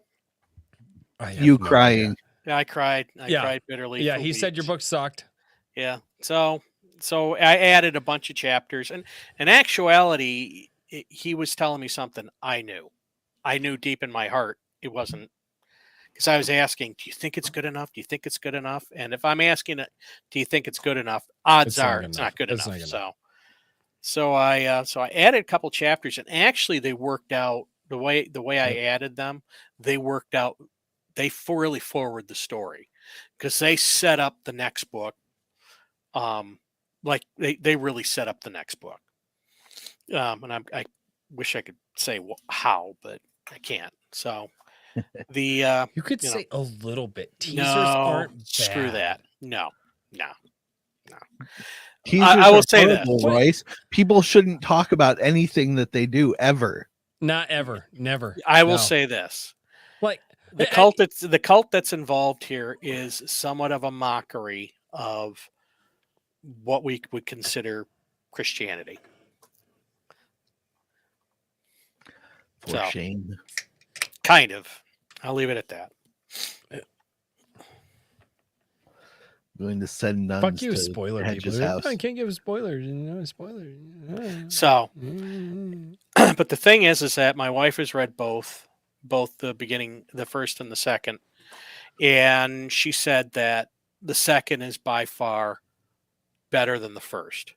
You crying. Yeah, I cried. I Yeah. cried bitterly. Yeah, for he said your weeks. book sucked. Yeah. So I added a bunch of chapters, and in actuality, he was telling me something I knew. I knew deep in my heart it wasn't, because I was asking, "Do you think it's good enough? Do you think it's good enough?" And if I'm asking it, "Do you think it's good enough?" Odds It's not are good it's enough. not good It's enough. not good So I added a couple chapters, and actually they worked out the way I added them. They worked out. They really forward the story because they set up the next book. Like they really set up the next book. And I wish I could say how, but I can't. So the You could you know, say a little bit. Teasers no, aren't bad. screw that. No. Teasers I will are say this. horrible, Royce. People shouldn't talk about anything that they do ever. Not ever. Never. I will No. say this. Like The cult that's involved here is somewhat of a mockery of what we would consider Christianity. For So, shame. kind of. I'll leave it at that. Going to send nuns fuck you, to spoiler Hedge's people. house. I can't give spoilers. No spoilers. So, Mm. but the thing is that my wife has read both the beginning, the first and the second, and she said that the second is by far better than the first.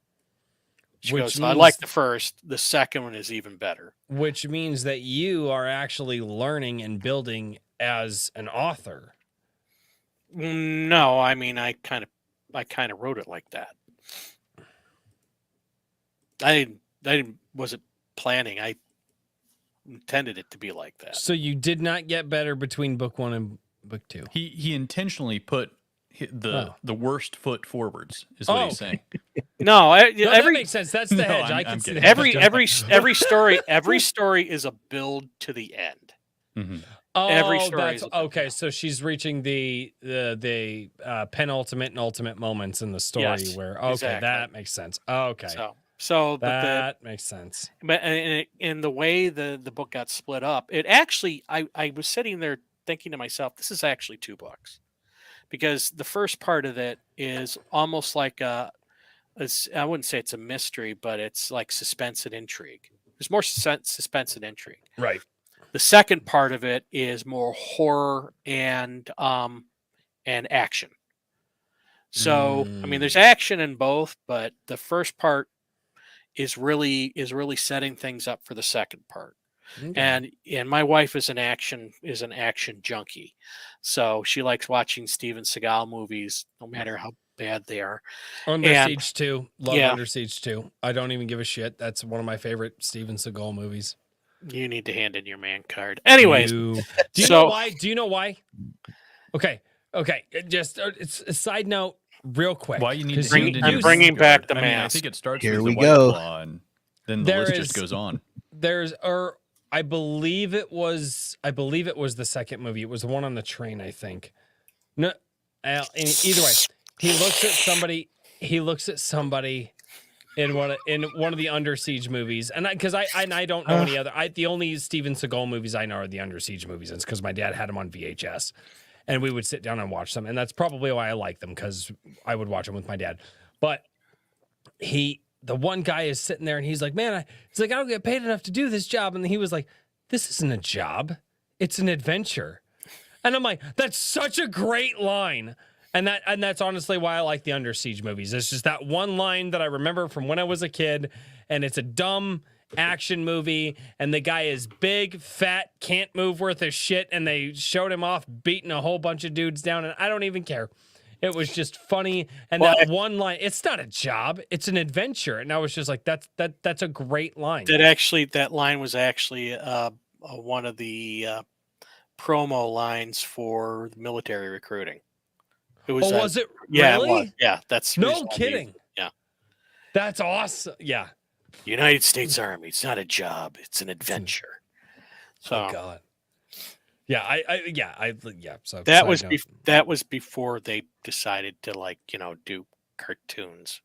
She Which goes, I means- like the first. The second one is even better. Which means that you are actually learning and building as an author. No, I mean I kind of wrote it like that. I wasn't planning. I intended it to be like that. So you did not get better between book 1 and book 2. He intentionally put the worst foot forwards, is what Oh. he's saying. No, No, that every makes sense. That's the No, hedge. I I'm can see kidding. that. every story is a build to the end. Mhm. Oh, every story that's is- okay. So she's reaching the penultimate and ultimate moments in the story Yes, where okay, exactly. that makes sense. Okay, So that makes sense. but in the way the book got split up, it actually I was sitting there thinking to myself, this is actually 2 books, because the first part of it is almost like I wouldn't say it's a mystery, but it's like suspense and intrigue. There's more suspense and intrigue. Right. The second part of it is more horror and action. So I mean, there's action in both, but the first part is really setting things up for the second part. Okay. And my wife is an action junkie, so she likes watching Steven Seagal movies, no matter how bad they are. Under And- Siege 2. Love Yeah. Under Siege 2. I don't even give a shit. That's one of my favorite Steven Seagal movies. You need to hand in your man card. Anyways, Do you so- know why? Do you know why? Okay. Just it's a side note, real quick. Why you need 'Cause to hand in I'm your bringing green back card? the I mean, I mask. think it starts Here with we the White go. Claw, and then the There list is- just goes on. There's I believe it was the second movie. It was the one on the train, I think. No, either way, he looks at somebody. He looks at somebody in one of the Under Siege movies, and because I don't know any other. The only Steven Seagal movies I know are the Under Siege movies. And it's because my dad had them on VHS, and we would sit down and watch them, and that's probably why I like them, because I would watch them with my dad. But the one guy is sitting there and he's like, man, he's like, I don't get paid enough to do this job. And he was like, this isn't a job. It's an adventure. And I'm like, that's such a great line. And that's honestly why I like the Under Siege movies. It's just that one line that I remember from when I was a kid, and it's a dumb action movie, and the guy is big, fat, can't move worth a shit, and they showed him off beating a whole bunch of dudes down, and I don't even care. It was just funny, and that one line, it's not a job, it's an adventure. And I was just like, that's a great line. That line was actually one of the promo lines for military recruiting. It was. Was it Yeah, really? it was. Yeah, that's the No reason I kidding. used it. Yeah. That's awesome. Yeah. United States Army. It's not a job. It's an adventure. So Oh God. Yeah, yeah. So that side was note. that was before they decided to do cartoons.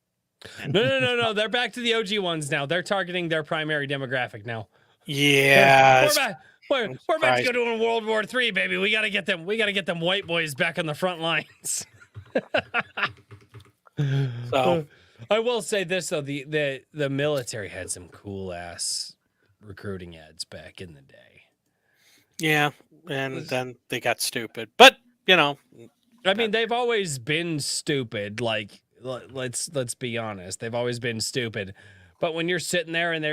No. They're back to the OG ones now. They're targeting their primary demographic now. Yeah. We're back. We're back to go to World War III, baby. We gotta get them. We gotta get them white boys back on the front lines. So I will say this though: the military had some cool ass recruiting ads back in the day. yeah, and then they got stupid. But I mean, they've always been stupid. Like, let's be honest, they've always been stupid. But when you're sitting there and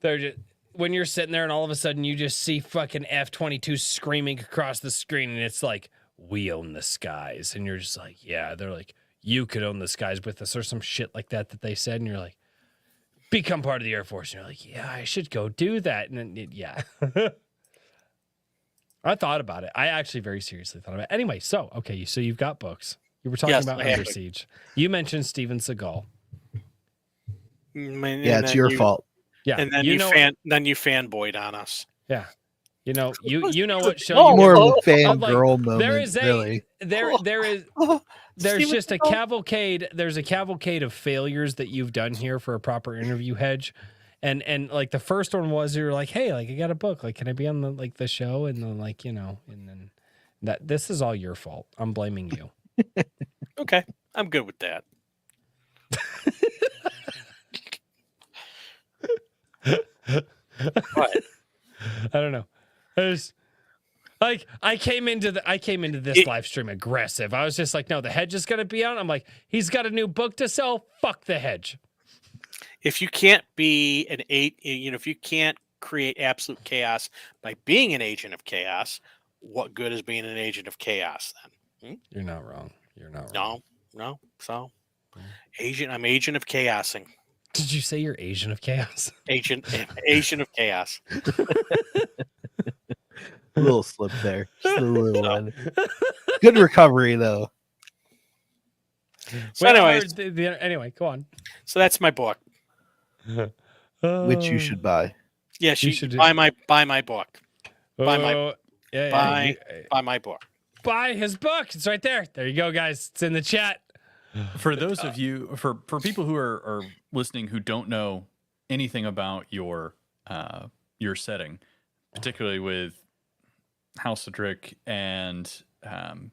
they're just, when you're sitting there and all of a sudden you just see fucking F-22 screaming across the screen, and it's like, we own the skies, and you're just like, yeah. They're like, you could own the skies with us, or some shit like that they said, and you're like, become part of the Air Force, and you're like, yeah, I should go do that, and then, yeah. I thought about it. I actually very seriously thought about it. Anyway, so you've got books. You were talking Yes, about I have Under it. Siege. You mentioned Steven Seagal. Yeah, it's your fault. Yeah, And then you you fanboyed on us. Yeah, you know what show Oh, you More of oh, a fan like, girl moment, there is really. there's Steven just a Seagal. cavalcade. There's a cavalcade of failures that you've done here for a proper interview, Hedge. And like the first one was, you were like, hey, like I got a book, like can I be on the show? And then and then that this is all your fault. I'm blaming you. Okay, I'm good with that. What? I don't know. I came into this live stream aggressive. I was just like, no, the Hedge is gonna be on. I'm like, he's got a new book to sell. Fuck the Hedge. If you can't be if you can't create absolute chaos by being an agent of chaos, what good is being an agent of chaos then? You're not wrong. You're not wrong. No. So, I'm agent of chaosing. Did you say you're Asian of chaos? Agent of chaos. A little slip there. Just a little one. Good recovery, though. So, anyways, anyway, go on. so that's my book. Which you should buy. Yeah, You should buy my book. Buy my buy buy my book. buy his book. It's right there. There you go, guys. It's in the chat. For those of you, for people who are listening who don't know anything about your setting, particularly with House of Drick and I'm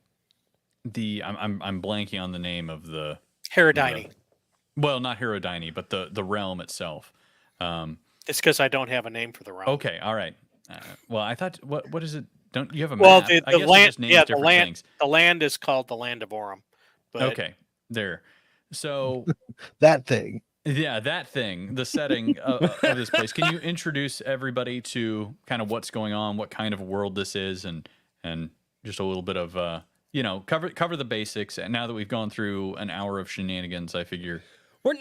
blanking on the name of the Herodini. well, not Herodini, but the realm itself. It's because I don't have a name for the realm. Okay, all right. Well, I thought what is it? Don't you have a Well, map? the I guess it land, just names yeah, the different land, things. the land is called the Land of Orem. But Okay, there. So That thing. yeah, that thing, the setting of this place. Can you introduce everybody to kind of what's going on, what kind of world this is, and just a little bit of cover the basics. And now that we've gone through an hour of shenanigans, I figure. We're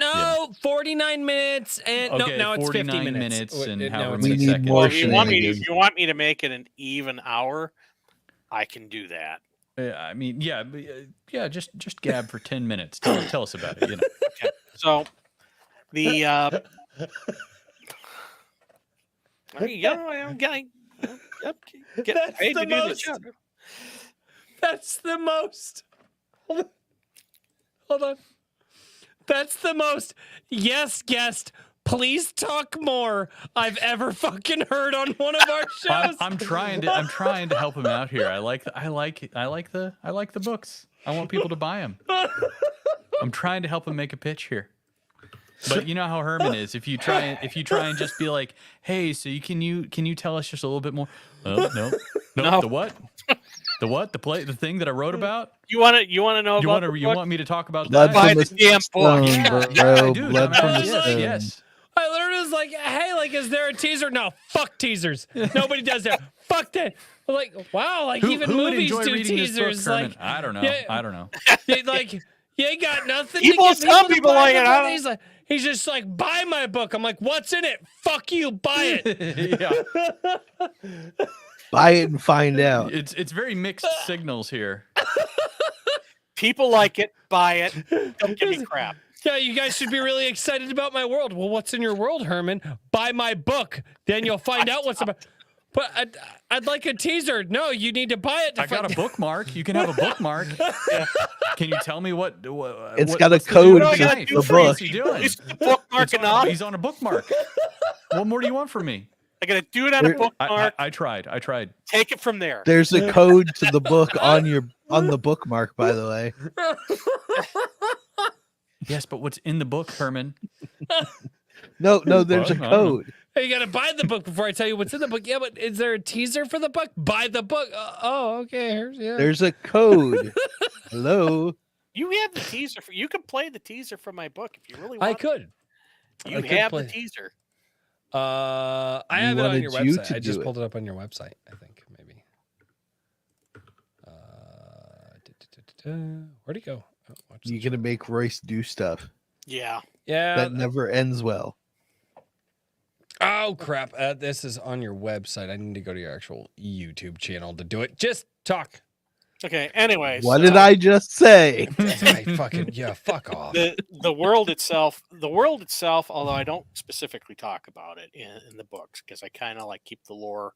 49 minutes and Okay, now it's 50 49 minutes. and Now however it's We many need seconds. more Well, if you want me to, shenanigans. if you want me to make it an even hour, I can do that. I mean, yeah, just gab for 10 minutes. Tell us about it. Okay. So the I'm getting get That's paid the to do this most- job. That's the most. Hold on. That's the most. Yes, guest. Please talk more. I've ever fucking heard on one of our shows. I'm trying to help him out here. I like the books. I want people to buy them. I'm trying to help him make a pitch here. But you know how Herman is. If you try and just be like, "Hey, so can you tell us just a little bit more?" Oh, no. The what? The what? The thing that I wrote about? You want to know You about want the you book? want me to talk about Blood that? Buy from the the damn book. stone, Yeah, I bro. do. Blood dumbass. from the Yes, stone. Yes. I literally was like, hey, like, is there a teaser? No, fuck teasers. Nobody does that. Fuck that. I'm like, wow, like even Who would movies enjoy do reading this book, teasers. Herman? Like, I don't know. yeah. I don't know. like, you ain't got nothing. People- to get some to people buy like the it. book. I don't- He's just like, buy my book. I'm like, what's in it? Fuck you, buy it. Yeah. Buy it and find out. It's very mixed signals here. People like it. Buy it. Don't give me crap. Yeah, you guys should be really excited about my world. Well, what's in your world, Herman? Buy my book. Then you'll find out what's about. But I'd like a teaser. No, you need to buy it. I got a bookmark. You can have a bookmark. Can you tell me what It's got a what's the code dude to tonight? the What's book. he doing? Is the bookmark enough? He's on a bookmark. What more do you want from me? I gotta do it on a There- bookmark. I tried. Take it from there. There's a code to the book on the bookmark, by the way. Yes, but what's in the book, Herman? No, there's a Well, I don't know. code. Hey, you gotta buy the book before I tell you what's in the book. Yeah, but is there a teaser for the book? Buy the book. Oh, okay. Yeah. There's a code. Hello. You have the teaser. You can play the teaser from my book if you really want. I could. You I could have play. the teaser. I We have it on wanted your you website. to I just do it. pulled it up on your website. I think maybe. Where'd it go? Oh, watch You're this. gonna make Royce do stuff Yeah. Yeah. that never ends well. Oh crap! This is on your website. I need to go to your actual YouTube channel to do it. Just talk. Okay. Anyways, What did I just say? I fucking fuck off. the world itself, although I don't specifically talk about it in the books because I kind of like keep the lore.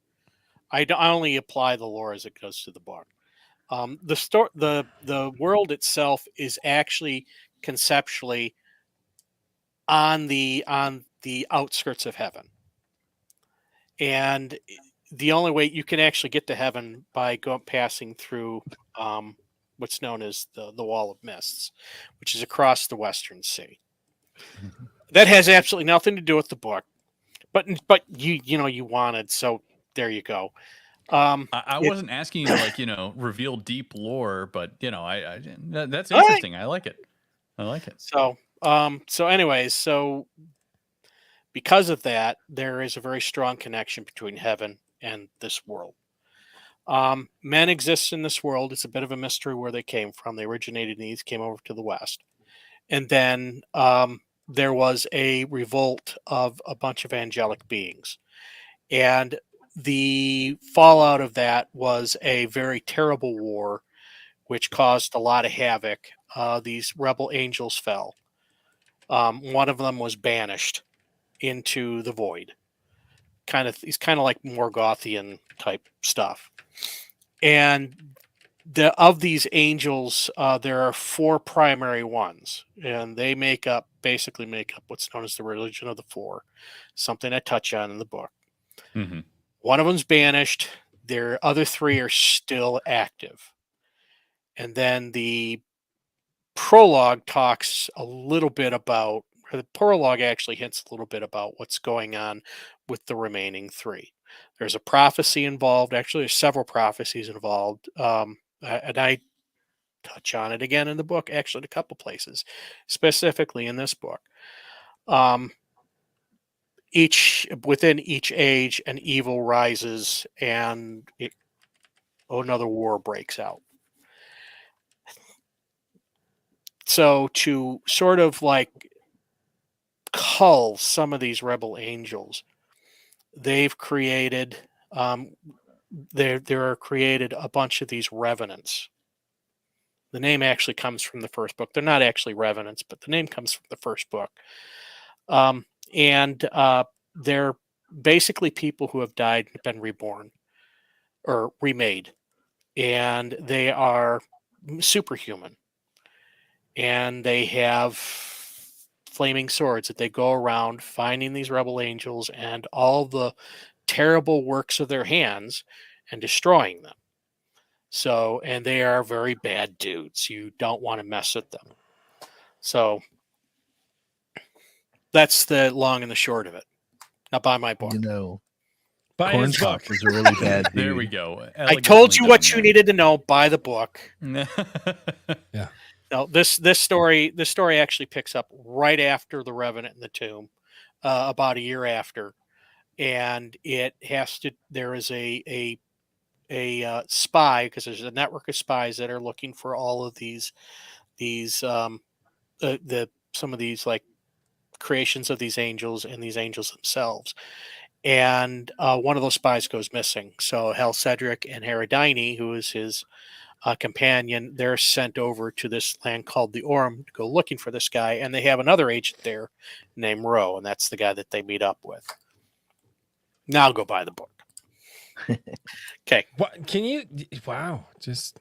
I only apply the lore as it goes to the book. The world itself is actually conceptually on the outskirts of heaven, and the only way you can actually get to heaven by passing through what's known as the Wall of Mists, which is across the Western Sea. That has absolutely nothing to do with the book, but you wanted, so there you go. I wasn't asking you to reveal deep lore, but that's interesting. I like it. So anyways, because of that, there is a very strong connection between heaven and this world. Men exist in this world. It's a bit of a mystery where they came from. They originated in the East, came over to the West. And then there was a revolt of a bunch of angelic beings. And the fallout of that was a very terrible war, which caused a lot of havoc. These rebel angels fell. One of them was banished into the void. He's kind of like Morgothian type stuff. And of these angels, there are 4 primary ones, and they basically make up what's known as the religion of the 4, something I touch on in the book. Mm-hmm. One of them's banished. Their other 3 are still active. And then the prologue talks a little bit about, or the prologue actually hints a little bit about what's going on with the remaining 3. There's a prophecy involved. Actually, there's several prophecies involved. And I touch on it again in the book, actually, in a couple places, specifically in this book. Within each age, an evil rises and another war breaks out. So to sort of like cull some of these rebel angels, they've created there are created a bunch of these revenants. The name actually comes from the first book. They're not actually revenants, but the name comes from the first book. And they're basically people who have died and been reborn or remade, and they are superhuman, and they have flaming swords that they go around finding these rebel angels and all the terrible works of their hands and destroying them. So, and they are very bad dudes. You don't want to mess with them. So that's the long and the short of it. Now buy my book. You know, Buy his book. Cornstalk is a really bad dude. There we go. I told you what you needed to know. Buy the book. Yeah. No, this story actually picks up right after the Revenant in the Tomb, about a year after, and it has to. There is a spy, because there's a network of spies that are looking for all of these some of these like creations of these angels and these angels themselves. And one of those spies goes missing. So Hal Cedric and Herodine, who is his companion, they're sent over to this land called the Orm to go looking for this guy. And they have another agent there named Roe, and that's the guy that they meet up with. Now go buy the book. Okay. What can you? Wow, just.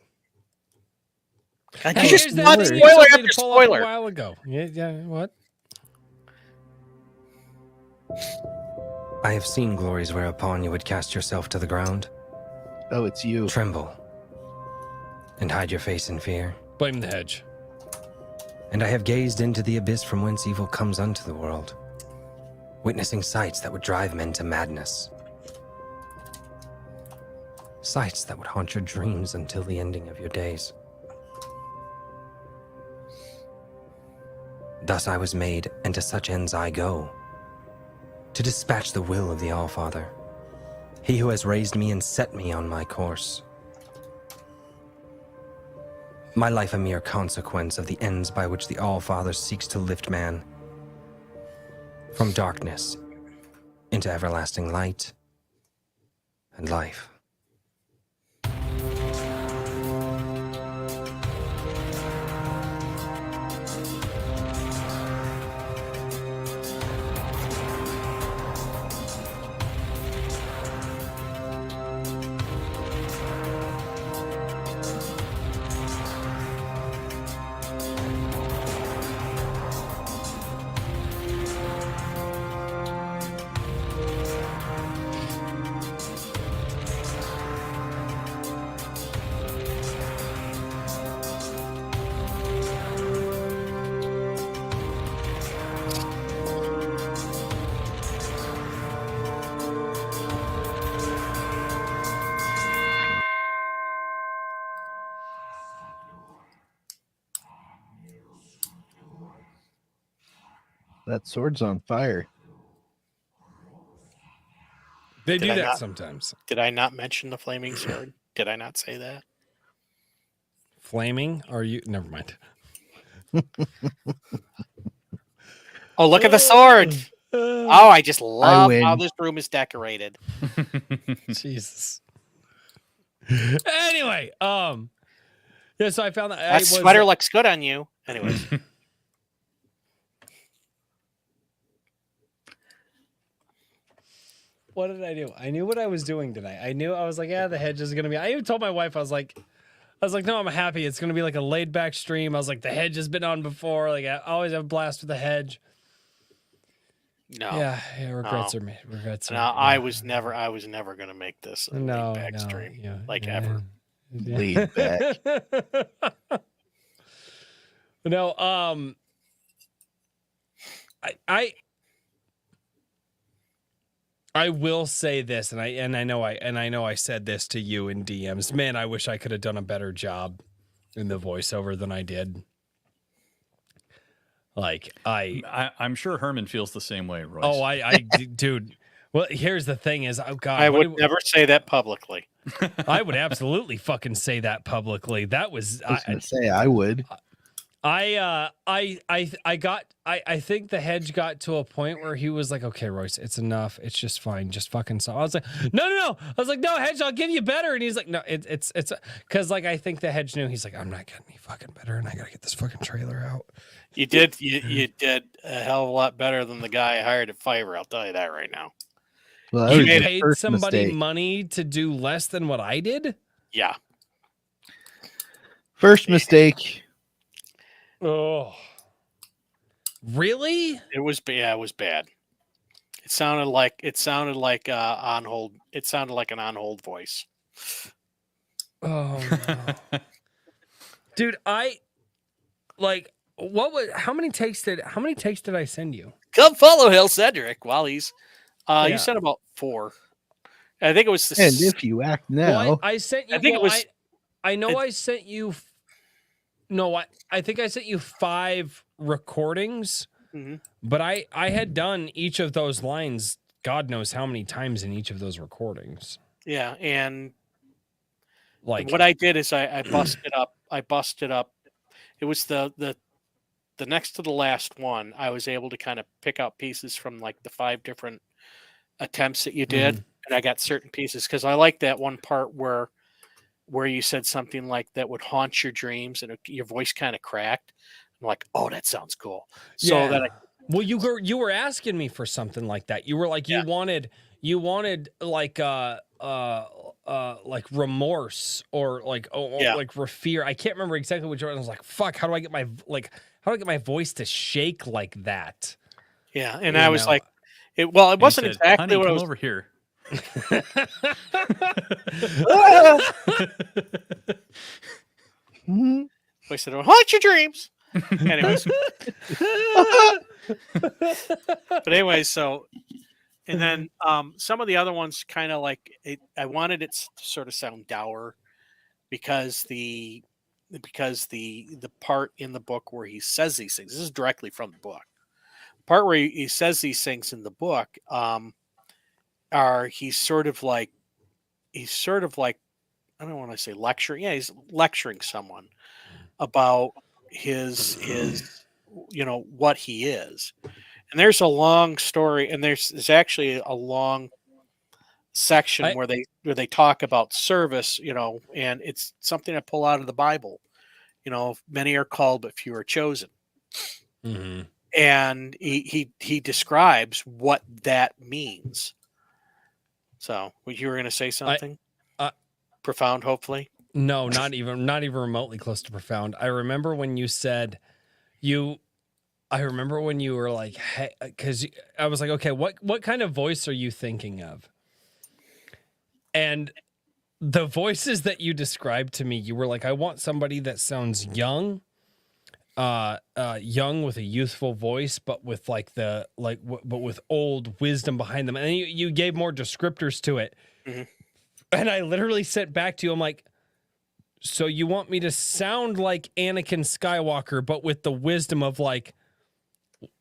I Hey, just here's that want thing you spoiler told me after to pull up spoiler. a while ago. Yeah. What? I have seen glories whereupon you would cast yourself to the ground, Oh, it's you. tremble, and hide your face in fear. Blame the hedge. And I have gazed into the abyss from whence evil comes unto the world, witnessing sights that would drive men to madness. Sights that would haunt your dreams until the ending of your days. Thus I was made, and to such ends I go, to dispatch the will of the All-Father, he who has raised me and set me on my course. My life a mere consequence of the ends by which the All-Father seeks to lift man from darkness into everlasting light and life. That sword's on fire. They Did do I that not? sometimes. Did I not mention the flaming sword? Did I not say that? Flaming? Are you? Never mind. Oh, look at the sword. Oh, I just love win. how this room is decorated. Jesus. Anyway, yeah. So I found that That sweater looks good on you. Anyways, What did I do? I knew what I was doing tonight. I knew I was like, yeah, the hedge is gonna be. I even told my wife, I was like, no, I'm happy. It's gonna be like a laid back stream. I was like, the hedge has been on before. Like I always have a blast with the hedge. no. Yeah, regrets are made. Regrets. No, are, I was never going to make this a no, laid back no, stream, yeah, like yeah. ever. Laid back. No, I will say this, and I know I said this to you in DMs. Man, I wish I could have done a better job in the voiceover than I did. Like I'm sure Herman feels the same way, Royce. Oh, dude. Well, here's the thing: is oh god, I would never say that publicly. I would absolutely fucking say that publicly. That was I was gonna say I would. I think the hedge got to a point where he was like, okay, Royce, it's enough. It's just fine. Just fucking so. I was like, no. I was like, no, hedge, I'll give you better. And he's like, no, it's because like I think the hedge knew. He's like, I'm not getting any fucking better, and I gotta get this fucking trailer out. You did a hell of a lot better than the guy I hired at Fiverr. I'll tell you that right now. Well, that You was your paid first somebody mistake. money to do less than what I did. Yeah. First mistake. Oh, really? It was bad. It sounded like on hold. It sounded like an on hold voice. Oh, no. Dude, how many takes did I send you? Come follow Hill Cedric while he's. Yeah. You sent about 4. I think it was the. And if you act now, Well, I sent you. I think it was. I know I sent you. No, I think I sent you 5 recordings, Mhm. but I had done each of those lines, God knows how many times in each of those recordings. Yeah, and Like what I did is I busted up. It was the next to the last one. I was able to kind of pick out pieces from like the 5 different attempts that you did, and I got certain pieces because I like that one part where you said something like that would haunt your dreams, and your voice kind of cracked. I'm like, oh, that sounds cool. So yeah. that Well, you were asking me for something like that. You were like you wanted like remorse or like like fear. I can't remember exactly which one. I was like, fuck, how do I get my voice to shake like that? Yeah, and I was like, it wasn't exactly Honey, what I come was over here. I said, "I'll haunt your dreams." Anyways, but anyway, so and then some of the other ones kind of like I wanted it to sort of sound dour because the part in the book where he says these things. This is directly from the book. Part where he says these things in the book he's sort of like I don't want to say lecturing. Yeah, he's lecturing someone about his what he is. And there's a long story, and there's actually a long section where they talk about service, and it's something I pull out of the Bible. Many are called, but few are chosen. Mm-hmm. And he describes what that means. So, you were going to say something profound, hopefully. No, not even remotely close to profound. I remember when you said I remember when you were like, hey, because I was like, okay, what kind of voice are you thinking of? And the voices that you described to me, you were like, I want somebody that sounds young, young with a youthful voice, but with but with old wisdom behind them. And you gave more descriptors to it. Mm-hmm. And I literally sent back to you, I'm like, so you want me to sound like Anakin Skywalker, but with the wisdom of like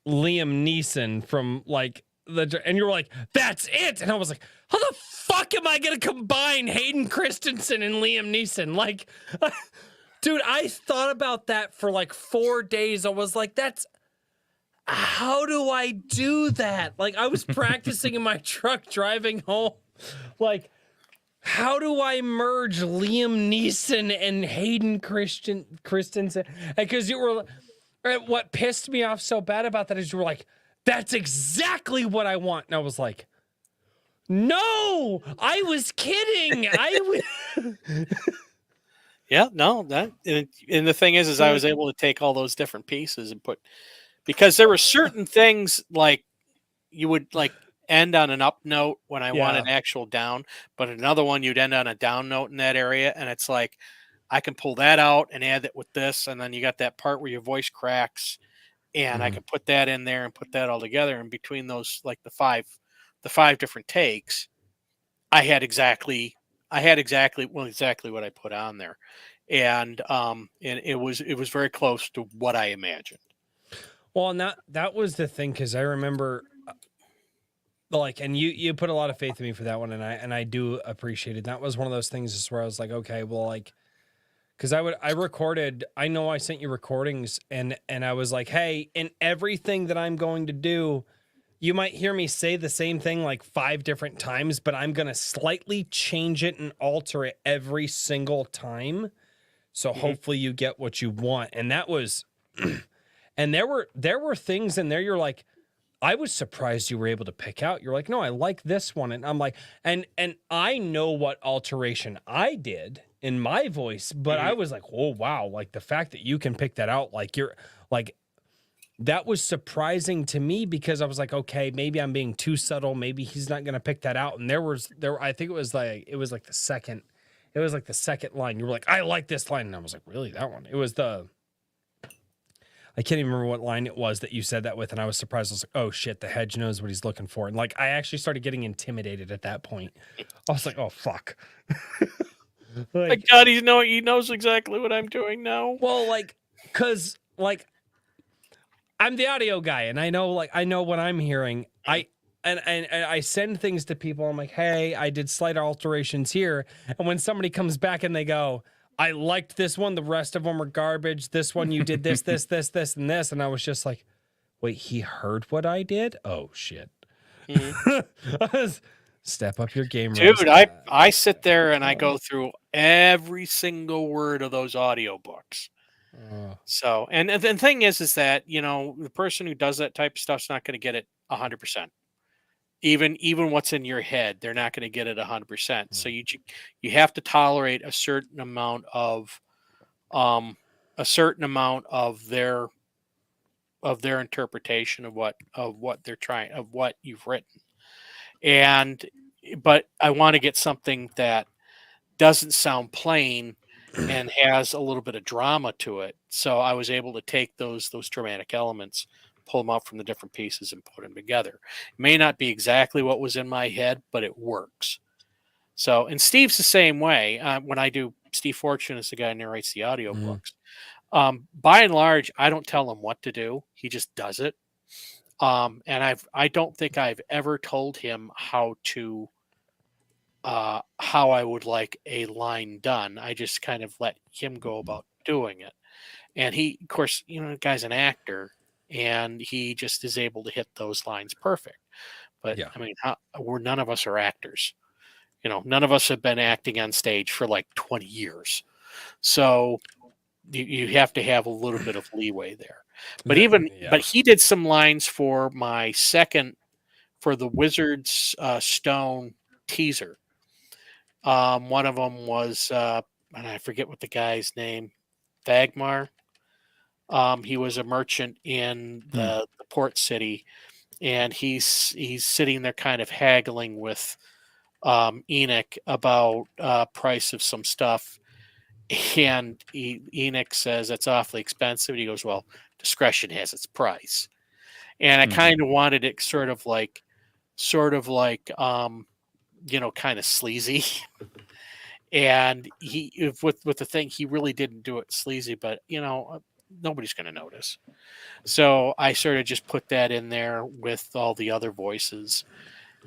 Liam Neeson from like and you were like, that's it. And I was like, how the fuck am I going to combine Hayden Christensen and Liam Neeson? Like, dude, I thought about that for like 4 days. I was like, how do I do that? Like, I was practicing in my truck driving home. Like, how do I merge Liam Neeson and Hayden Christensen? Because you were, what pissed me off so bad about that is you were like, that's exactly what I want. And I was like, no, I was kidding. Yeah, no, that and the thing is I was able to take all those different pieces and because there were certain things like you would like end on an up note when I want an actual down, but another one you'd end on a down note in that area, and it's like I can pull that out and add it with this, and then you got that part where your voice cracks, and I can put that in there and put that all together. And between those, like the five different takes, I had exactly what I put on there, and it was very close to what I imagined. Well, and that was the thing, because I remember, like, and you put a lot of faith in me for that one, and I do appreciate it. That was one of those things where I was like, okay, well, like, Because I recorded, I know I sent you recordings and I was like, hey, in everything that I'm going to do, you might hear me say the same thing like 5 different times, but I'm going to slightly change it and alter it every single time. So hopefully you get what you want. And that was, and there were things in there you're like, I was surprised you were able to pick out. You're like, no, I like this one. And I'm like, and I know what alteration I did in my voice, but I was like, oh, wow. Like the fact that you can pick that out, like you're like, that was surprising to me because I was like, okay, maybe I'm being too subtle. Maybe he's not going to pick that out. And I think it was like the second line. You were like, I like this line. And I was like, really, that one? It was I can't even remember what line it was that you said that with. And I was surprised. I was like, oh shit, the hedge knows what he's looking for. And like, I actually started getting intimidated at that point. I was like, oh fuck. My God, he knows exactly what I'm doing now. Well, like, cause like I'm the audio guy and I know what I'm hearing. I send things to people. I'm like, hey, I did slight alterations here. And when somebody comes back and they go, I liked this one. The rest of them are garbage. This one, you did this, this, and this. And I was just like, wait, he heard what I did? Oh, shit. Step up your game. Dude, I sit there and I go through every single word of those audiobooks. So, and the thing is that, the person who does that type of stuff's not going to get it 100%. Even what's in your head, they're not going to get it 100%. So you have to tolerate a certain amount of their interpretation of what you've written. But I want to get something that doesn't sound plain and has a little bit of drama to it. So I was able to take those dramatic elements, pull them out from the different pieces and put them together. It may not be exactly what was in my head, but it works. So, and Steve's the same way. When I do, Steve Fortune is the guy who narrates the audiobooks. By and large, I don't tell him what to do. He just does it. And I don't think I've ever told him how I would like a line done. I just kind of let him go about doing it. And he, of course, the guy's an actor. And he just is able to hit those lines perfect. But I mean, none of us are actors. None of us have been acting on stage for like 20 years. So you have to have a little bit of leeway there. But but he did some lines for the Wizard's Stone teaser. One of them was, and I forget what the guy's name, Thagmar. He was a merchant in the port city, and he's sitting there kind of haggling with Enoch about price of some stuff. And Enoch says it's awfully expensive. And he goes, well, discretion has its price. And I kind of wanted it sort of like kind of sleazy. And with the thing, he really didn't do it sleazy, but nobody's going to notice. So I sort of just put that in there with all the other voices.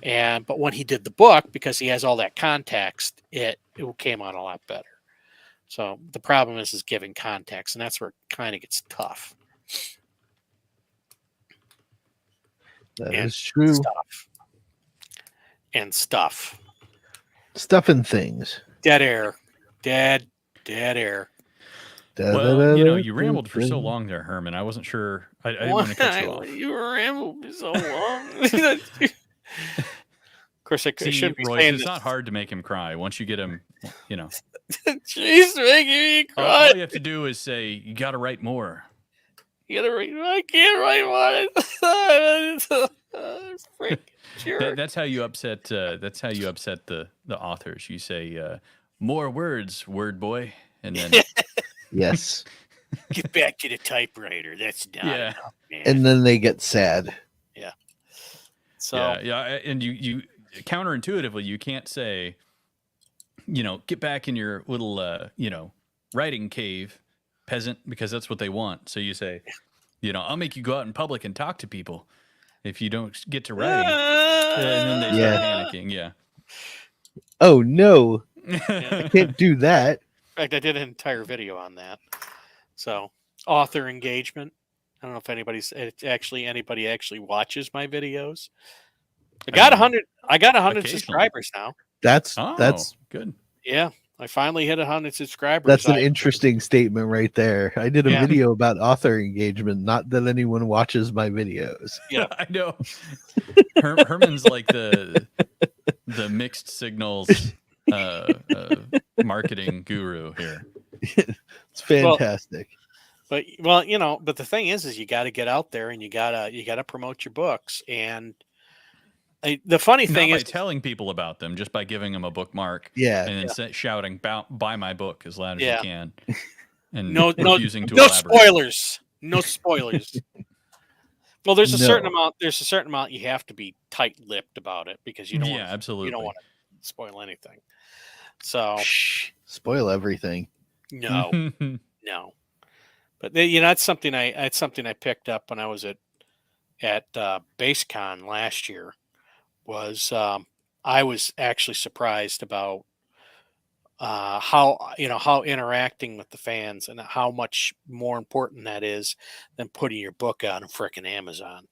But when he did the book, because he has all that context, it came out a lot better. So the problem is giving context, and that's where it kind of gets tough. That is true. Stuff and things. Dead air. Dead air. Well, you rambled for so long there, Herman. I wasn't sure. I didn't want to cut you off. You rambled so long. Of course, I shouldn't be saying it's not hard to make him cry once you get him, She's making me cry. All you have to do is say, you got to write more. You got to write. I can't write one. Sure. That's how you upset. That's how you upset the authors. You say, more words, word boy, and then. Yes. Get back to the typewriter. That's not enough, man. And then they get sad. Yeah. So and you counterintuitively, you can't say, get back in your little writing cave, peasant, because that's what they want. So you say, I'll make you go out in public and talk to people if you don't get to writing. And then they start panicking. Yeah. Oh no. I can't do that. fact, I did an entire video on that. So author engagement. I don't know if anybody actually watches my videos. I got 100. I got 100 Occasionally. subscribers now. That's good. Yeah, I finally hit 100 subscribers. That's an interesting statement right there. I did a Yeah. video about author engagement, not that anyone watches my videos. Yeah. I know. Herman's like the mixed signals marketing guru here. It's fantastic. But the thing is you got to get out there and you gotta promote your books. And the funny thing Not is by telling people about them, just by giving them a bookmark. Yeah. And then shouting, buy my book as loud as you can. And no refusing to no elaborate. spoilers. No spoilers. Well, there's a certain amount. There's a certain amount you have to be tight-lipped about it because you don't. Absolutely. You don't want to spoil anything. So Spoil everything. no. But that's something I picked up when I was at BaseCon last year. Was I was actually surprised about how interacting with the fans and how much more important that is than putting your book out on frickin' Amazon.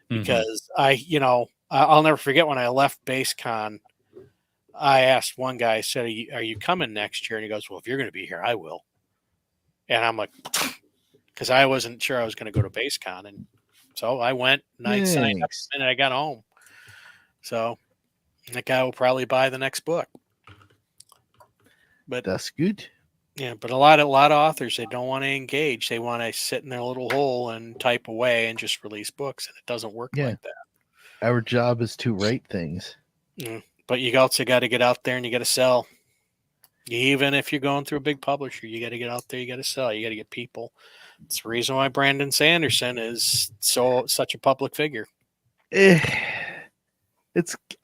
Because I'll never forget when I left BaseCon, I asked one guy, I said, are you coming next year? And he goes, well, if you're going to be here, I will. And I'm like, because I wasn't sure I was going to go to BaseCon. And so I went and I signed up and I got home. So that guy will probably buy the next book. But that's good. Yeah, but a lot of authors, they don't want to engage. They want to sit in their little hole and type away and just release books, and it doesn't work like that. Our job is to write things. But you also got to get out there and you got to sell. Even if you're going through a big publisher, you got to get out there. You got to sell. You got to get people. It's the reason why Brandon Sanderson is such a public figure.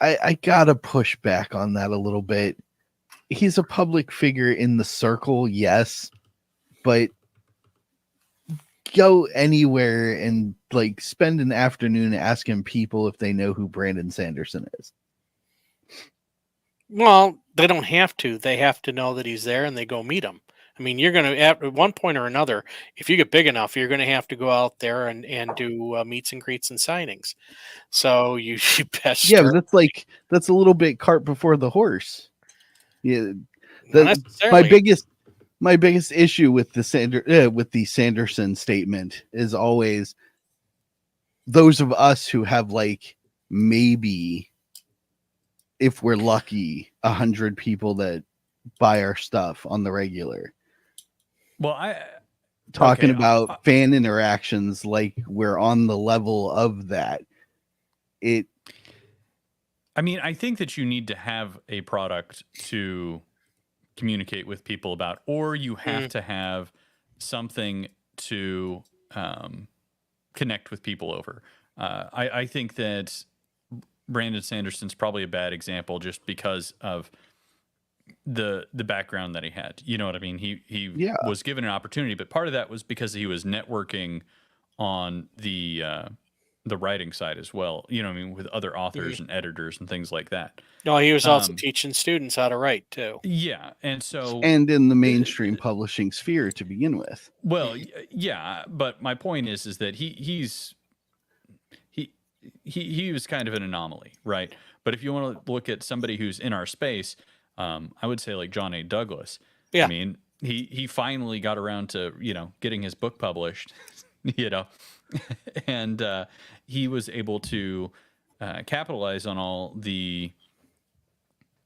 I gotta push back on that a little bit. He's a public figure in the circle, yes, but go anywhere and spend an afternoon asking people if they know who Brandon Sanderson is. Well, they don't have to. They have to know that he's there and they go meet him. I mean, you're going to, at one point or another, if you get big enough, you're going to have to go out there and do meets and greets and signings. So you best. Yeah, but that's a little bit cart before the horse. Yeah, my biggest issue with the Sanderson statement is always those of us who have maybe, if we're lucky, 100 people that buy our stuff on the regular. Well, talking about fan interactions like we're on the level of that. I mean, I think that you need to have a product to communicate with people about, or you have to have something to connect with people over. I think that Brandon Sanderson's probably a bad example just because of the background that he had. You know what I mean? He was given an opportunity, but part of that was because he was networking on the writing side as well. You know what I mean? With other authors and editors and things like that. No, he was also teaching students how to write too. Yeah. And in the mainstream publishing sphere to begin with. Well, yeah, but my point is that he was kind of an anomaly, right? But if you want to look at somebody who's in our space, I would say like John A. Douglas. Yeah. I mean, he finally got around to, getting his book published, and he was able to capitalize on all the,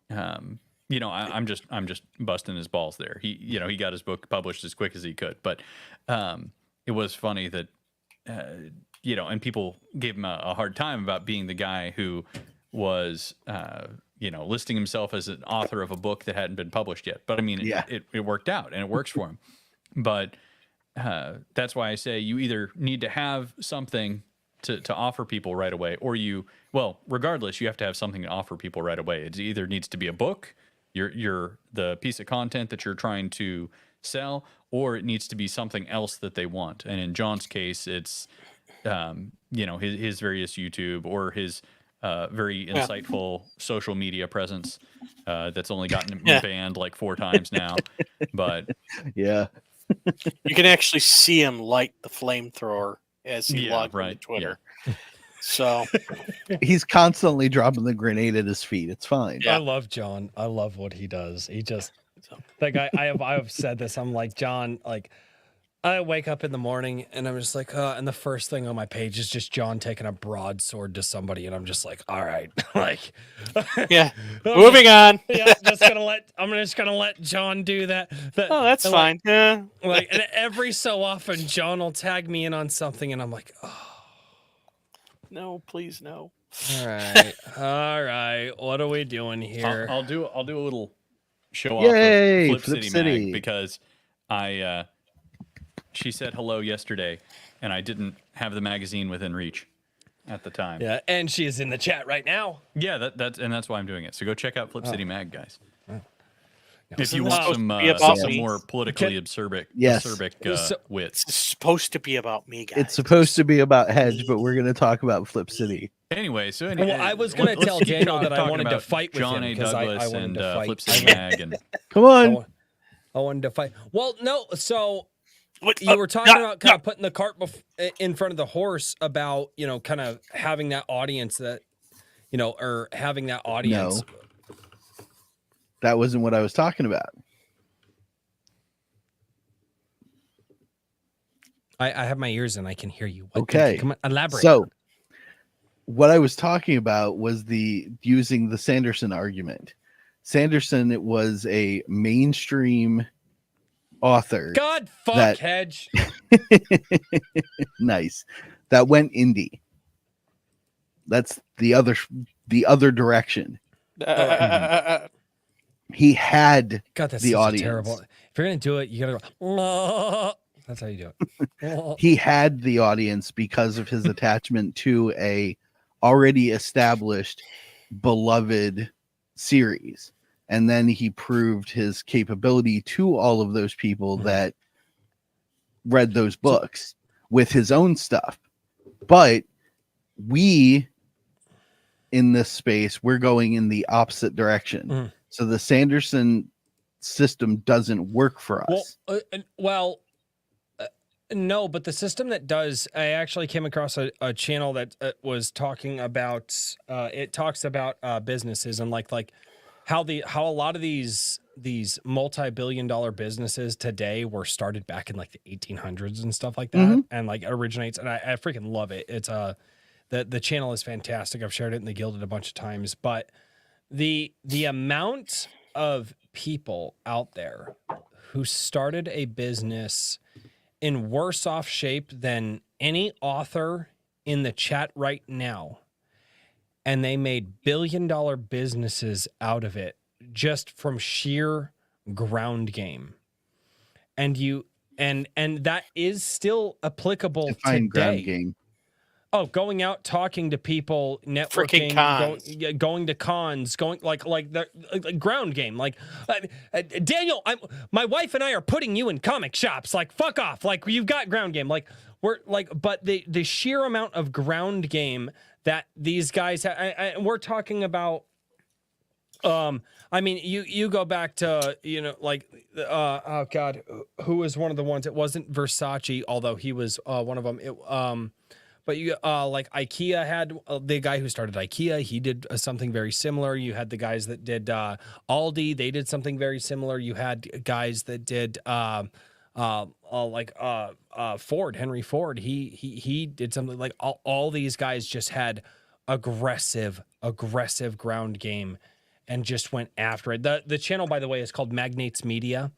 I'm just busting his balls there. He got his book published as quick as he could, but it was funny that, and people gave him a hard time about being the guy who was, listing himself as an author of a book that hadn't been published yet. But I mean, it worked out and it works for him. But that's why I say you either need to have something to offer people right away, or regardless, you have to have something to offer people right away. It either needs to be a book, you're the piece of content that you're trying to sell, or it needs to be something else that they want. And in John's case, it's his various YouTube or his very insightful social media presence that's only gotten Yeah. banned like 4 times now. But Yeah. You can actually see him light the flamethrower as he Yeah, logged right, into Twitter. So He's constantly dropping the grenade at his feet. It's fine. Yeah. I love John. I love what he does. He just So. that guy. I've said this. I'm like John. Like I wake up in the morning and I'm just like, and the first thing on my page is just John taking a broadsword to somebody, and I'm just like, all right, like, yeah, moving on. yeah, I'm just gonna let John do that. Oh, that's and fine. Yeah. Like, and every so often, John will tag me in on something, and I'm like, oh. No, please no. All right. What are we doing here? I'll do a little show Yay, off of Flip Flip City City. Mag because she said hello yesterday, and I didn't have the magazine within reach at the time. Yeah, and she is in the chat right now. Yeah, that's why I'm doing it. So go check out Flip City Mag, guys. If you Isn't want this some, supposed to be about some me? more politically acerbic So- wits. It's supposed to be about me, guys. It's supposed to be about Hedge, but we're going to talk about Flip City. Anyway, so Well, I was gonna tell Daniel that I wanted to fight with John him A. because I Douglas wanted and to fight. Flip City Mag, and Come on. I wanted to fight. Well, no. So What- you were talking yeah, about kind of putting the cart in front of the horse about, kind of having that audience that, or having that audience. No. That wasn't what I was talking about. I have my ears in. I can hear you. What- Okay. Come on, elaborate. So, what I was talking about was using the Sanderson argument. Sanderson was a mainstream author. God, fuck, that- Hedge. Nice. That went indie. That's the other direction. He had God, that's the such a audience. terrible. If you're gonna do it, you gotta go. That's how you do it. He had the audience because of his attachment to a already established beloved series, and then he proved his capability to all of those people that read those books with his own stuff. But we in this space, we're going in the opposite direction. So the Sanderson system doesn't work for us. No, but the system that does, I actually came across a channel that was talking about. It talks about businesses and like how a lot of these multi-billion-dollar businesses today were started back in like the 1800s and stuff like that, and like originates. And I freaking love it. It's the channel is fantastic. I've shared it in the Guilded a bunch of times, but the amount of people out there who started a business in worse off shape than any author in the chat right now, and they made billion-dollar businesses out of it just from sheer ground game. And that is still applicable Define today. ground game. Oh, going out, talking to people, networking, Freaking cons. going to cons, going like the ground game. Like Daniel, my wife and I are putting you in comic shops. Like fuck off. Like you've got ground game. Like we're like, but the sheer amount of ground game that these guys, we're talking about. I mean, you go back to oh god, who was one of the ones? It wasn't Versace, although he was one of them. But you like IKEA had the guy who started IKEA. He did something very similar. You had the guys that did Aldi. They did something very similar. You had guys that did Ford, Henry Ford. He did something like all these guys just had aggressive ground game and just went after it. The channel, by the way, is called Magnates Media.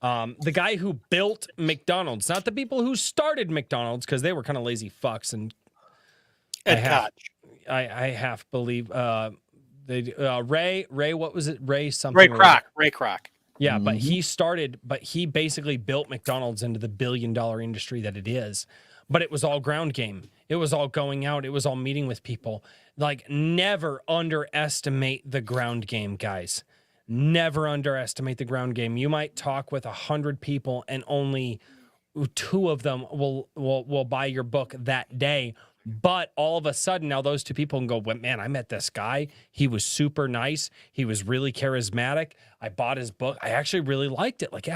The guy who built McDonald's, not the people who started McDonald's, because they were kind of lazy fucks. And Ed Koch. I half believe Ray, what was it? Ray something. Ray Kroc. Yeah, but he basically built McDonald's into the billion-dollar industry that it is. But it was all ground game. It was all going out. It was all meeting with people. Like, never underestimate the ground game, guys. Never underestimate the ground game. You might talk with 100 people and only 2 of them will buy your book that day. But all of a sudden, now those two people can go, well, man, I met this guy. He was super nice. He was really charismatic. I bought his book. I actually really liked it. Like,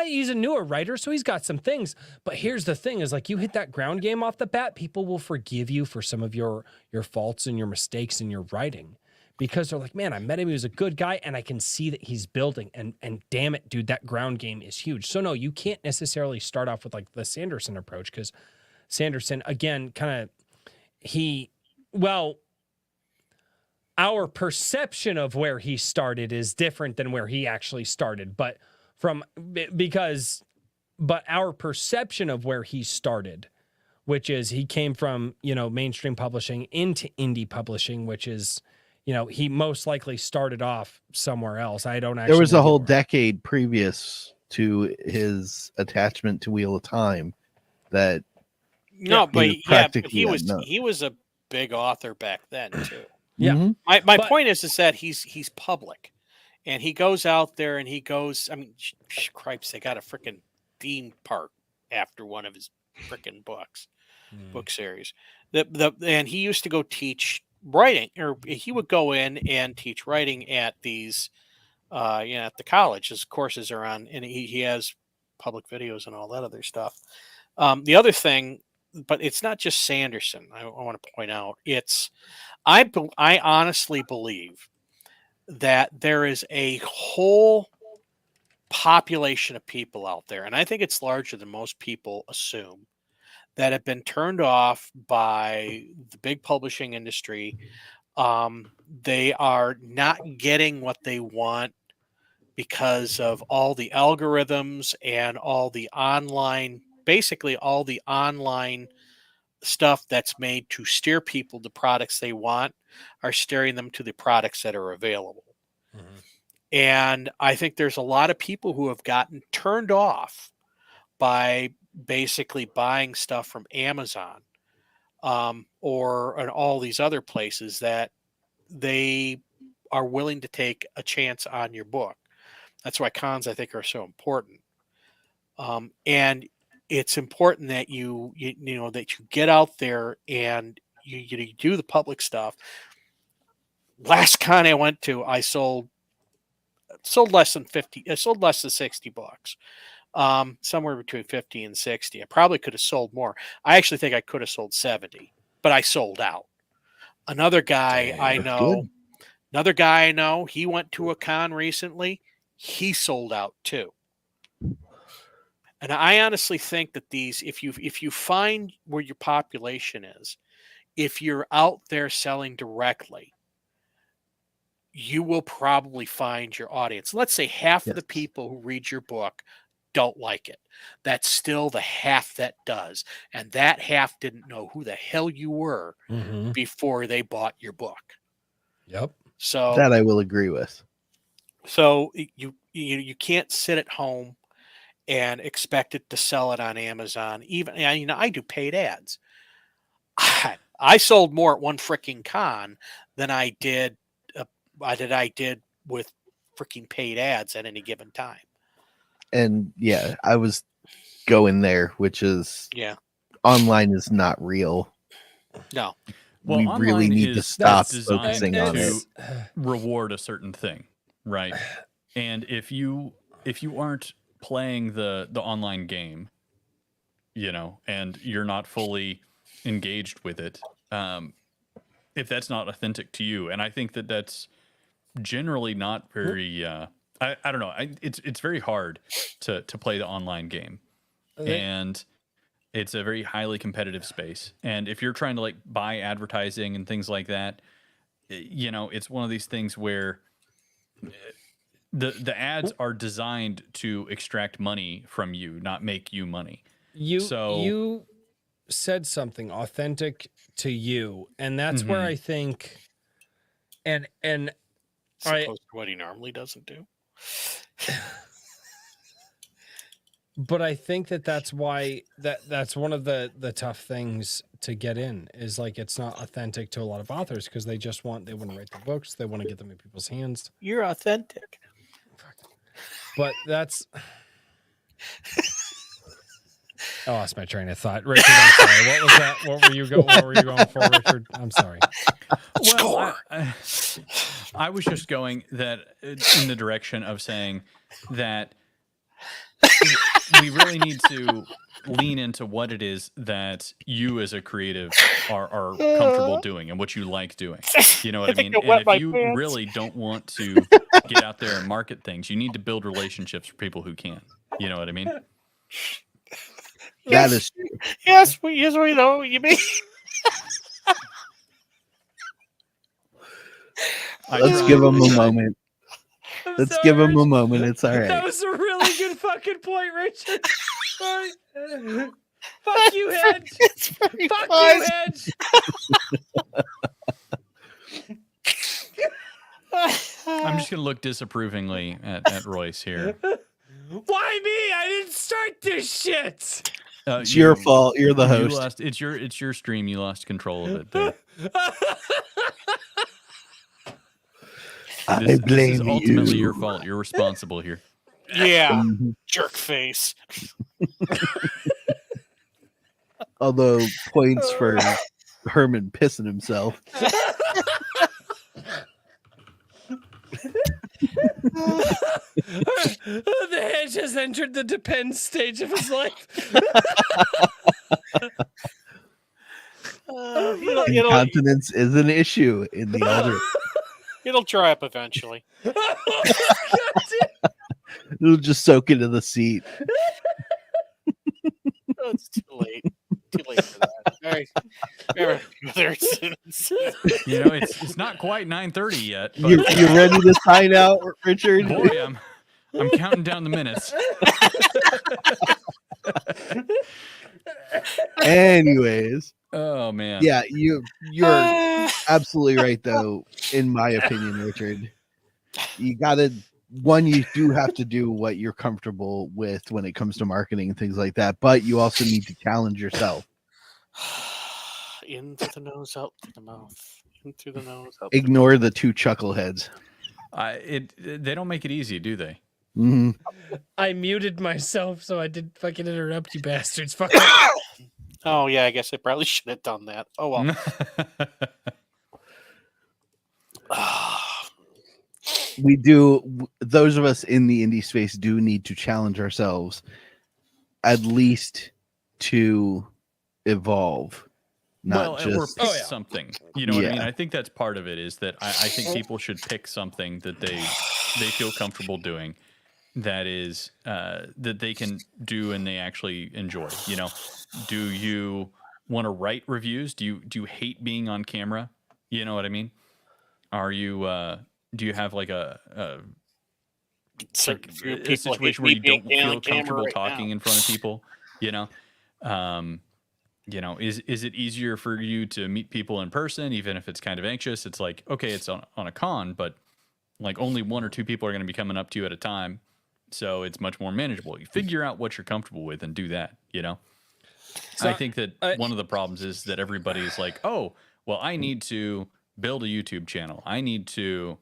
he's a newer writer, so he's got some things. But here's the thing is, like, you hit that ground game off the bat, people will forgive you for some of your faults and your mistakes in your writing. Because they're like, man, I met him. He was a good guy, and I can see that he's building. And damn it, dude, that ground game is huge. So, no, you can't necessarily start off with, like, the Sanderson approach, because Sanderson, again, kind of, our perception of where he started is different than where he actually started, but our perception of where he started, which is he came from, mainstream publishing into indie publishing, which is, he most likely started off somewhere else. There was a whole decade previous to his attachment to Wheel of Time that but he unknown. he was a big author back then too. Yeah. Mm-hmm. My point is that he's public, and he goes out there and he goes. I mean, cripes, they got a freaking theme park after one of his freaking book series. And he used to go teach writing, or he would go in and teach writing at these, at the college. His courses are on, and he has public videos and all that other stuff. The other thing. But it's not just Sanderson. I want to point out I honestly believe that there is a whole population of people out there, and I think it's larger than most people assume, that have been turned off by the big publishing industry. They are not getting what they want because of all the algorithms and all the online stuff that's made to steer people to products they want are steering them to the products that are available. Mm-hmm. And I think there's a lot of people who have gotten turned off by basically buying stuff from Amazon or all these other places that they are willing to take a chance on your book. That's why cons, I think, are so important. And it's important that you get out there and you do the public stuff. Last con I went to, I sold less than 50. I sold less than 60 books, somewhere between 50 and 60. I probably could have sold more. I actually think I could have sold 70, but I sold out. Another guy I know, he went to a con recently. He sold out too. And I honestly think that if you find where your population is, if you're out there selling directly, you will probably find your audience. Let's say half of the people who read your book don't like it. That's still the half that does. And that half didn't know who the hell you were before they bought your book. Yep. So that I will agree with. So you can't sit at home and expect it to sell it on Amazon. Even, I do paid ads. I sold more at one freaking con than I did with freaking paid ads at any given time. And I was going there, which is online is not real. No. Well, we really need to stop focusing on it. Reward a certain thing, right? And if you aren't playing the online game, and you're not fully engaged with it, if that's not authentic to you, and I think that's generally not very I don't know, it's very hard to play the online game, and it's a very highly competitive space, and if you're trying to buy advertising and things like that, it's one of these things where the ads are designed to extract money from you, not make you money. You said something authentic to you, and that's where I think and opposed to what he normally doesn't do. But I think that's why that's one of the tough things to get in is it's not authentic to a lot of authors because they want to write the books, they want to get them in people's hands. You're authentic. But that's I lost my train of thought. Richard, I'm sorry. What was that? What were you going for, Richard? I'm sorry. Well, I was just going that in the direction of saying that we really need to lean into what it is that you as a creative are comfortable doing and what you like doing. You know what I mean? And if you really don't want to get out there and market things, you need to build relationships with people who can. You know what I mean? That is Yes, we know what you mean. Let's give him a moment. Let's give him a moment. It's all right. That was a really good fucking point, Richard. Fuck you, Hedge. Fuck you, Hedge. I'm just going to look disapprovingly at Royce here. Why me? I didn't start this shit. It's your fault. You're the host. It's your stream. You lost control of it there. I blame this is ultimately you. your fault. You're responsible here. Yeah, jerk face. Although points for Herman pissing himself. The Hedge has entered the depend stage of his life. Incontinence is an issue in the elder. It'll dry up eventually. It'll just soak into the seat. Oh, it's too late. Too late for that. All right. You know, it's not quite 9:30 yet. But, You ready to sign out, Richard? Boy, I'm counting down the minutes. Anyways. Oh man. Yeah, you're absolutely right though, in my opinion, Richard. You do have to do what you're comfortable with when it comes to marketing and things like that, but you also need to challenge yourself. In through the nose, out through the mouth. In through the nose, out. Ignore the two chuckleheads. They don't make it easy, do they? Mm-hmm. I muted myself so I didn't fucking interrupt you bastards. Fuck. Oh yeah, I guess I probably should have done that. Oh well. We do. Those of us in the indie space do need to challenge ourselves, at least to evolve. Not or just pick something. You know what I mean? I think that's part of it. Is that I think people should pick something that they feel comfortable doing. That is that they can do and they actually enjoy. You know, do you want to write reviews? Do you hate being on camera? You know what I mean? Are you do you have like a situation where you don't feel comfortable talking in front of people? You know, is it easier for you to meet people in person, even if it's kind of anxious? It's like, okay, it's on a con, but like only one or two people are going to be coming up to you at a time. So it's much more manageable. You figure out what you're comfortable with and do that, you know? So I think that one of the problems is that everybody's like, oh, well, I need to build a YouTube channel. I need to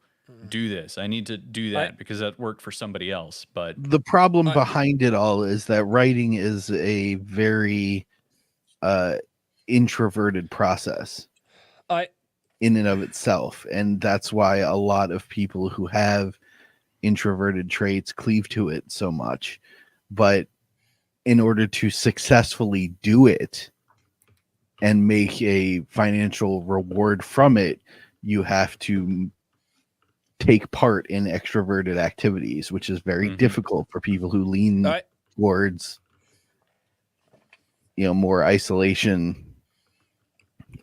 do this. I need to do that because that worked for somebody else. But the problem behind it all is that writing is a very introverted process in and of itself. And that's why a lot of people who have introverted traits cleave to it so much. But in order to successfully do it and make a financial reward from it, you have to take part in extroverted activities, which is very difficult for people who lean towards more isolation.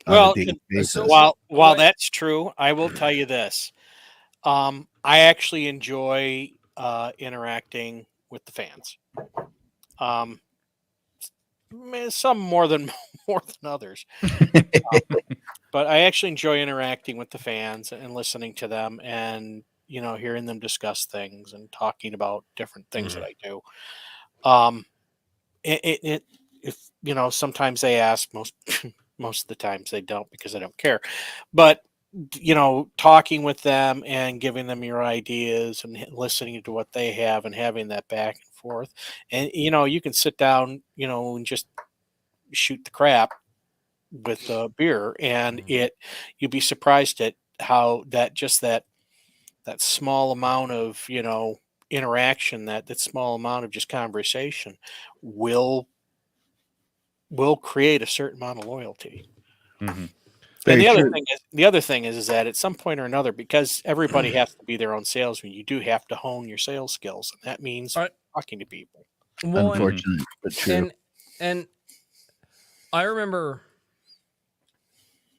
Well, while that's true, I will tell you this. I actually enjoy interacting with the fans. Some more than others. But I actually enjoy interacting with the fans and listening to them and, hearing them discuss things and talking about different things that I do. If sometimes they ask, most of the times they don't because I don't care. But talking with them and giving them your ideas and listening to what they have and having that back and forth. And, you can sit down, and just shoot the crap with beer, and you'd be surprised at how that small amount of, interaction, that small amount of just conversation will create a certain amount of loyalty. Mm-hmm. And Very true. the other thing is that at some point or another, because everybody has to be their own salesman, you do have to hone your sales skills. And that means talking to people. Well, Unfortunate, but true. And I remember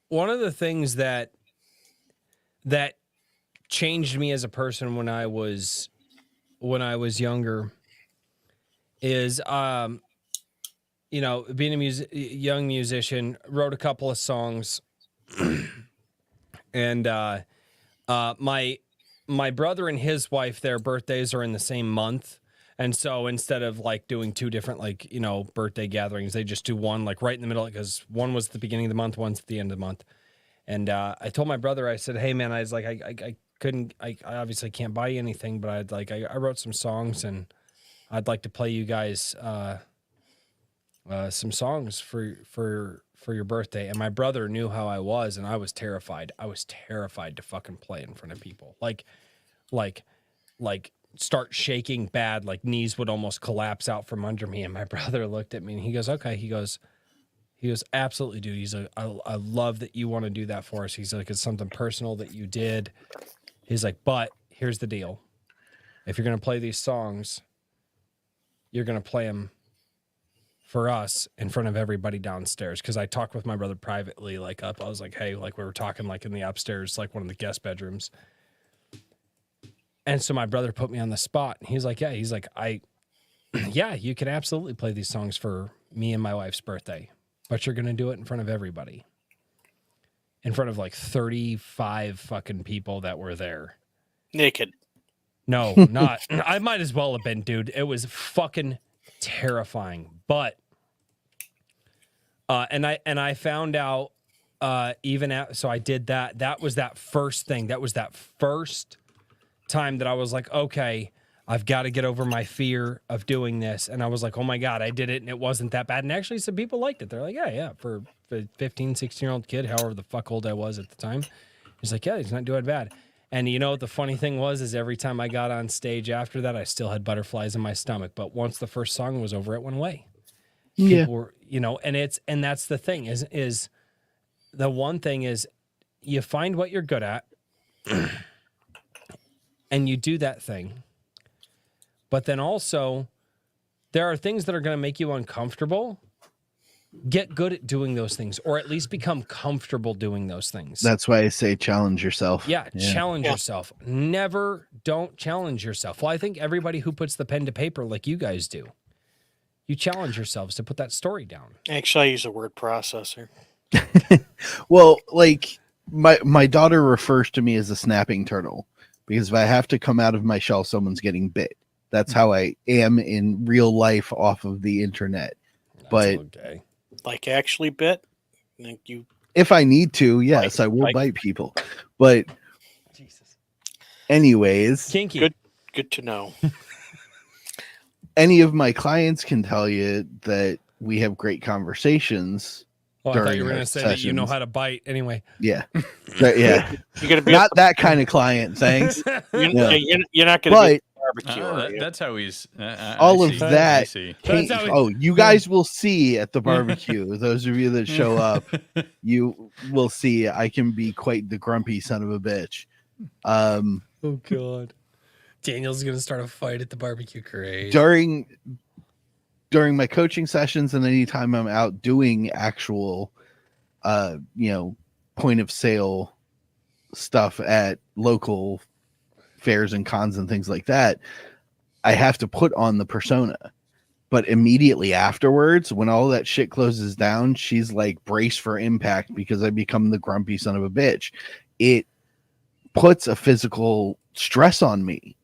one of the things that changed me as a person when I was younger is being a young musician, wrote a couple of songs, and my brother and his wife, their birthdays are in the same month. And so instead of like doing two different birthday gatherings, they just do one like right in the middle, because one was at the beginning of the month, one's at the end of the month. And I told my brother, I said, "Hey man, I was like, I obviously can't buy you anything, but I wrote some songs and I'd like to play you guys some songs for your birthday." And my brother knew how I was, and I was terrified. I was terrified to fucking play in front of people. Like start shaking bad, like knees would almost collapse out from under me. And my brother looked at me and he goes, "Okay." He goes, "Absolutely, dude." He's like, I love that you want to do that for us." He's like, "It's something personal that you did." He's like, "But here's the deal. If you're going to play these songs, you're going to play them for us in front of everybody downstairs." Because I talked with my brother privately, I was like, "Hey," we were talking in the upstairs, one of the guest bedrooms. And so my brother put me on the spot. And he's like, "Yeah." He's like, "Yeah, you can absolutely play these songs for me and my wife's birthday, but you're going to do it in front of everybody." In front of 35 fucking people that were there. Naked. No, not. I might as well have been, dude. It was fucking terrifying. But and I found out so I did that. That was that first thing. That was that first time that I was like, okay, I've got to get over my fear of doing this. And I was like, oh my God, I did it and it wasn't that bad. And actually some people liked it. They're like, yeah, for a 15, 16-year-old kid, however the fuck old I was at the time. He's like, yeah, he's not doing bad. And the funny thing was every time I got on stage after that, I still had butterflies in my stomach. But once the first song was over, it went away. Yeah. People were, and that's the thing is the one thing is you find what you're good at and you do that thing. But then also there are things that are going to make you uncomfortable. Get good at doing those things, or at least become comfortable doing those things. That's why I say challenge yourself. Yeah. Challenge yourself. Don't challenge yourself. Well, I think everybody who puts the pen to paper like you guys do, you challenge yourselves to put that story down. Actually, I use a word processor. Well, my daughter refers to me as a snapping turtle, because if I have to come out of my shell, someone's getting bit. That's how I am in real life off of the internet. But okay. Actually bit? If I need to, yes, I will bite people. But Jesus. Anyways, kinky. Good to know. Any of my clients can tell you that we have great conversations. I thought you were going to say that you know how to bite anyway. Yeah. Yeah. You're gonna be not that kind of client, thanks. You're not going to be barbecue. That's how he's all of that you guys will see at the barbecue. Those of you that show up, you will see I can be quite the grumpy son of a bitch. Oh God. Daniel's gonna start a fight at the barbecue. Great. During my coaching sessions and anytime I'm out doing actual point of sale stuff at local fairs and cons and things like that, I have to put on the persona. But immediately afterwards, when all that shit closes down, she's like, brace for impact, because I become the grumpy son of a bitch. It puts a physical stress on me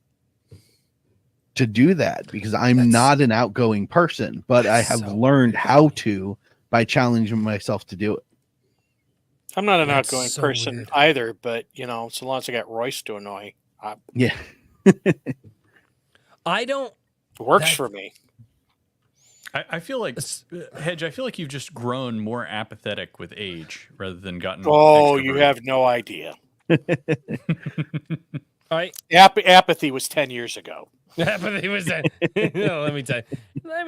to do that, because I'm not an outgoing person, but I have learned how to by challenging myself to do it. I'm not an That's outgoing so person weird. either, but so long as I got Royce to annoy, Yeah. I don't. it works That- for me. I feel like Hedge. I feel like you've just grown more apathetic with age rather than gotten. Oh, you extroverted. have no idea. I Apathy was 10 years ago. Apathy was that. No, let me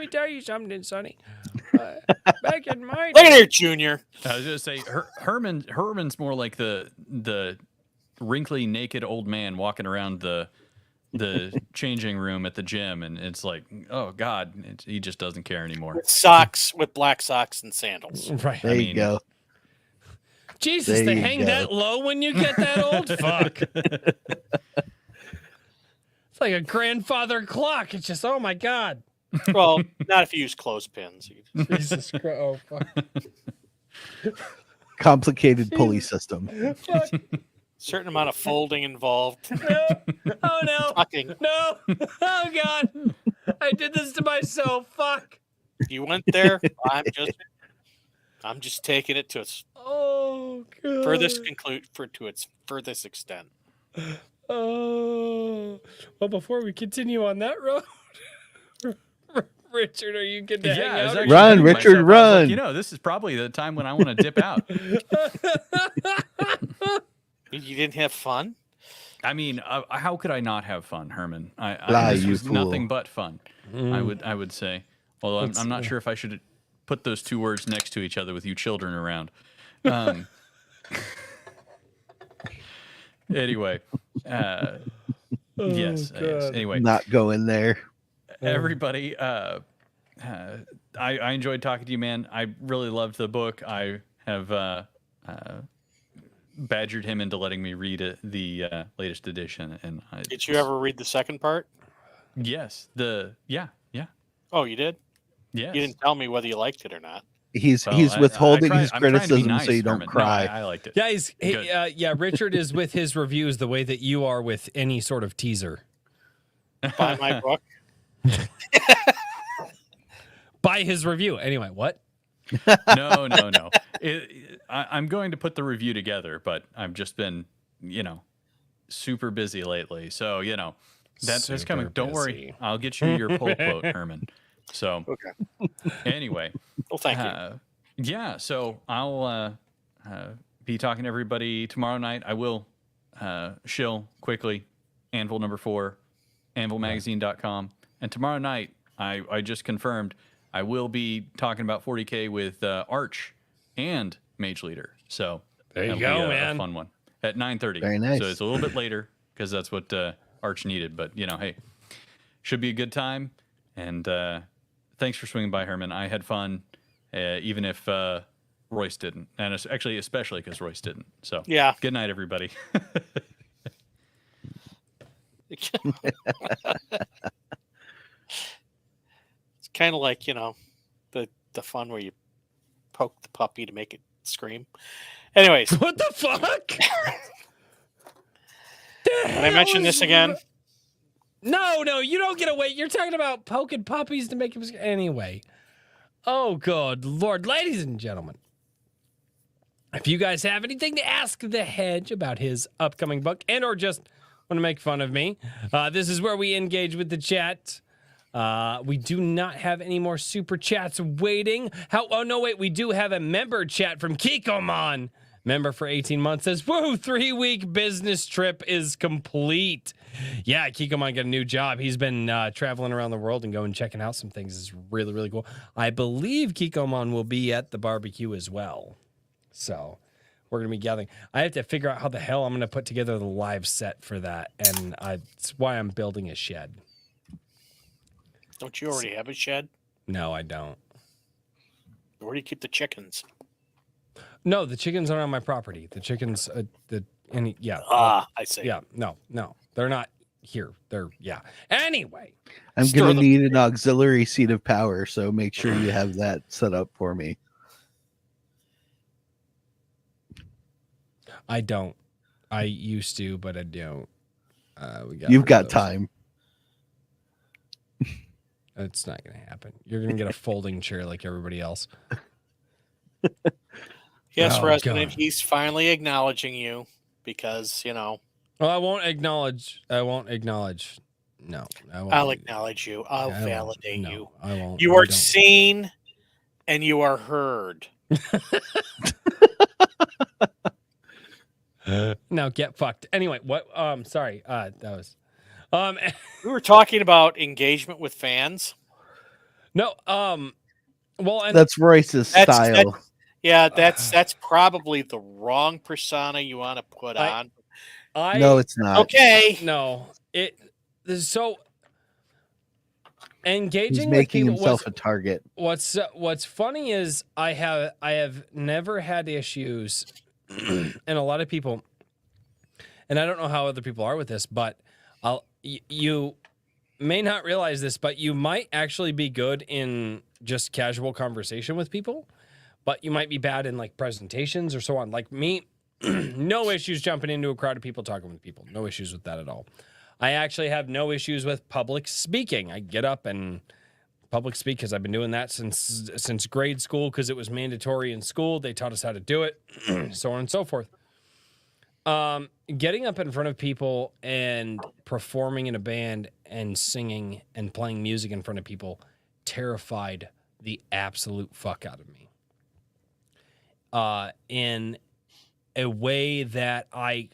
tell you something, Sonny. Back in my Look at here, Junior. I was gonna say Herman's more like the wrinkly naked old man walking around the changing room at the gym, and it's like, oh God, he just doesn't care anymore. With black socks and sandals. right. There you go. Jesus, There they you hang go. that low when you get that old? Fuck. It's like a grandfather clock. It's just, oh my God. Well, not if you use clothespins. Jesus Christ. Oh, fuck. Complicated pulley system. Fuck. Certain amount of folding involved. No. Oh, no. Fucking. No. Oh, God. I did this to myself. Fuck. You went there. I'm just taking it to its Oh, God. to its furthest extent. Oh. Well, before we continue on that road, Richard, are you good to hang I was out? actually Run, thinking to Richard, myself, I was like, run. this is probably the time when I want to dip out. You didn't have fun? I mean, how could I not have fun, Herman? Lie, This you was fool. nothing but fun. I would say. Although I'm not sure if I should put those two words next to each other with you children around. Anyway, yes. Anyway, Not going there. everybody, I enjoyed talking to you, man. I really loved the book. I have badgered him into letting me read the latest edition, and Did you ever read the second part? Yes, yeah. Oh, you did? Yes. You didn't tell me whether you liked it or not. He's Well, he's withholding his I'm trying to be criticism nice, so you don't Herman. No, cry. I liked it. Yeah, Good. Richard is with his reviews the way that you are with any sort of teaser. Buy my book. By his review. Anyway, what? No. I'm going to put the review together, but I've just been, super busy lately. So, that's coming. Super Don't worry. busy. I'll get you your poll quote, Herman. So, Okay. anyway. Well, thank you. Yeah, so I'll be talking to everybody tomorrow night. I will shill quickly Anvil number 4, anvilmagazine.com. And tomorrow night, I just confirmed I will be talking about 40K with Arch and Mage Leader. So There you that'll go, be man. a fun one at 9:30. Very nice. So it's a little bit later because that's what Arch needed. But, hey, should be a good time. And thanks for swinging by, Herman. I had fun, even if Royce didn't. And actually, especially because Royce didn't. So Yeah. good night, everybody. It's kind of like, the fun where you poke the puppy to make it scream. Anyways, What the fuck? can I mention this again? No, you don't get away. You're talking about poking puppies to make them. Anyway. Oh, good Lord. Ladies and gentlemen, if you guys have anything to ask the Hedge about his upcoming book and or just want to make fun of me, this is where we engage with the chat. We do not have any more super chats waiting. Oh, no, wait. We do have a member chat from Kikomon. Member for 18 months says, woo, 3-week business trip is complete. Yeah, Kikomon got a new job. He's been traveling around the world and going checking out some things. It's really, really cool. I believe Kikomon will be at the barbecue as well. So we're going to be gathering. I have to figure out how the hell I'm going to put together the live set for that. And it's why I'm building a shed. Don't you already have a shed? No, I don't. Where do you keep the chickens? No, the chickens are on my property. The chickens, I see. Yeah, no, they're not here. Anyway, I'm Stir gonna the- need an auxiliary seat of power, so make sure you have that set up for me. I don't. I used to, but I don't. You've got time. It's not going to happen. You're going to get a folding chair like everybody else. Yes, Oh, Resident, God. he's finally acknowledging you because, Well, I won't acknowledge. No, I won't. I'll acknowledge you. I'll I won't. validate No, you. I won't. You are seen and you are heard. Now get fucked. Anyway, what? Sorry. That was. We were talking about engagement with fans. No. Well, and That's Royce's style. That's probably the wrong persona you want to put on. No, it's not. Okay. No. So engaging He's with making people himself a target. What's funny is I have never had issues, and a lot of people, and I don't know how other people are with this, but you may not realize this, but you might actually be good in just casual conversation with people, but you might be bad in like presentations or so on. Like me, no issues jumping into a crowd of people talking with people. No issues with that at all. I actually have no issues with public speaking. I get up and public speak because I've been doing that since grade school because it was mandatory in school. They taught us how to do it, so on and so forth. Getting up in front of people and performing in a band and singing and playing music in front of people terrified the absolute fuck out of me. In a way that I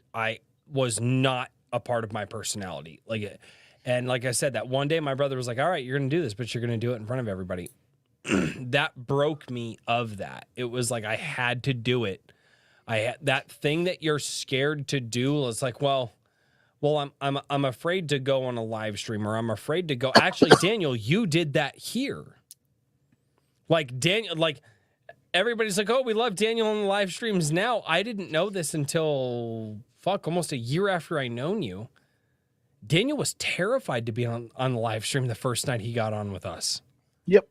was not a part of my personality. And like I said, that one day my brother was like, all right, you're going to do this, but you're going to do it in front of everybody. That broke me of that. It was like I had to do it. That thing that you're scared to do. It's like, well, I'm afraid to go on a live stream, or I'm afraid to go. Actually, Daniel, you did that here. Like Daniel, like everybody's like, oh, we love Daniel on the live streams now. I didn't know this until almost a year after I known you. Daniel was terrified to be on the live stream the first night he got on with us. Yep.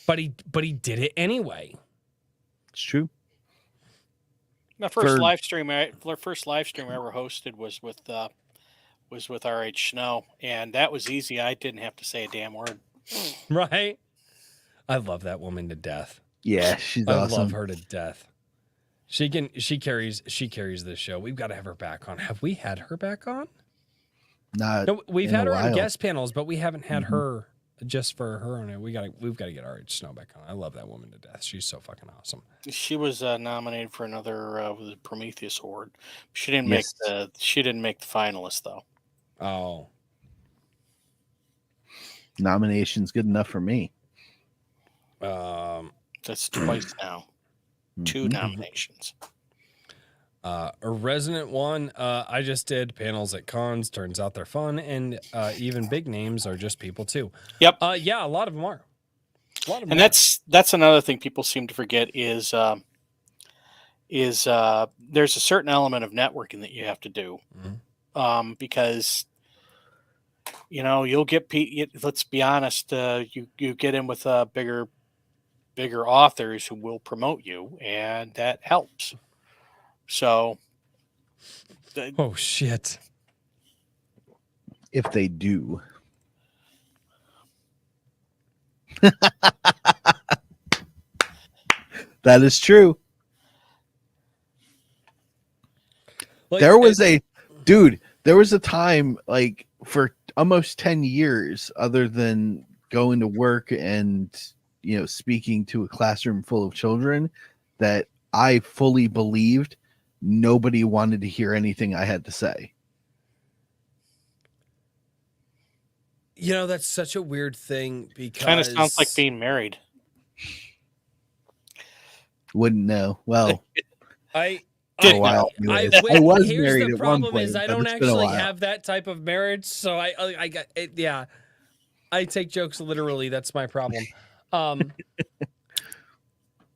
But he did it anyway. It's true. My first live stream I ever hosted was with RH Snow, and that was easy. I didn't have to say a damn word. Right? I love that woman to death. Yeah, she's awesome. I love her to death. She carries this show. We've got to have her back on. Have we had her back on? No, we've had her on guest panels, but we haven't had her just for her on it. We've got to get RH Snow back on. I love that woman to death. She's so fucking awesome. She was nominated for another Prometheus Award. She didn't make the finalists though. Oh, nomination's good enough for me. That's twice now. 2 nominations. A Resident one. I just did panels at cons. Turns out they're fun, and even big names are just people too. Yep. Yeah, a lot of them are. That's another thing people seem to forget is there's a certain element of networking that you have to do, because you'll get let's be honest, you get in with bigger authors who will promote you, and that helps. So, oh shit! If they do. That is true. There was a time, like, for almost 10 years, other than going to work and speaking to a classroom full of children, that I fully believed nobody wanted to hear anything I had to say. That's such a weird thing because kind of sounds like being married. Wouldn't know. Well, I was married the at problem one point. Is I don't actually have that type of marriage, so I got it. Yeah, I take jokes literally. That's my problem.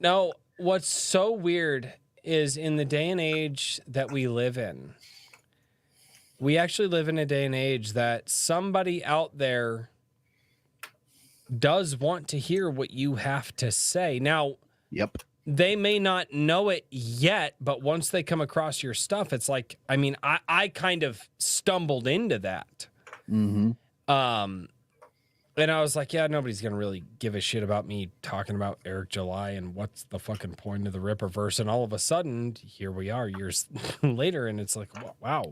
Now, what's so weird is in the day and age that we live in, we actually live in a day and age that somebody out there does want to hear what you have to say. Now, yep. They may not know it yet, but once they come across your stuff, it's like, I mean, I kind of stumbled into that. And I was like, yeah, nobody's going to really give a shit about me talking about Eric July and what's the fucking point of the Ripperverse. And all of a sudden, here we are years later. And it's like, wow.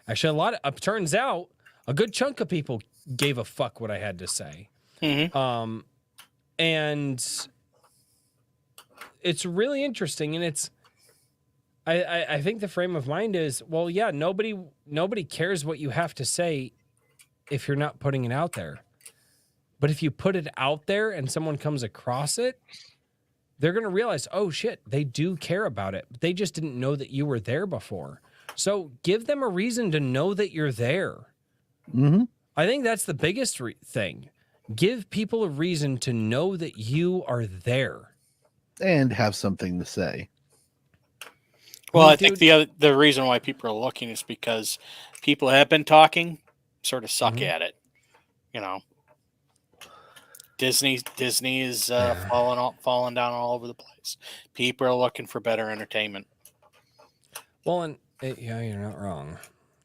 Actually, turns out a good chunk of people gave a fuck what I had to say. Mm-hmm. And it's really interesting. And I think the frame of mind is, well, yeah, nobody cares what you have to say if you're not putting it out there. But if you put it out there and someone comes across it, they're going to realize, oh shit, they do care about it. They just didn't know that you were there before. So give them a reason to know that you're there. Mm-hmm. I think that's the biggest thing. Give people a reason to know that you are there. And have something to say. Well, Hey, I think the reason why people are looking is because people have been talking, sort of suck at it. You know, Disney is falling down all over the place. People are looking for better entertainment. Well, and yeah, you're not wrong.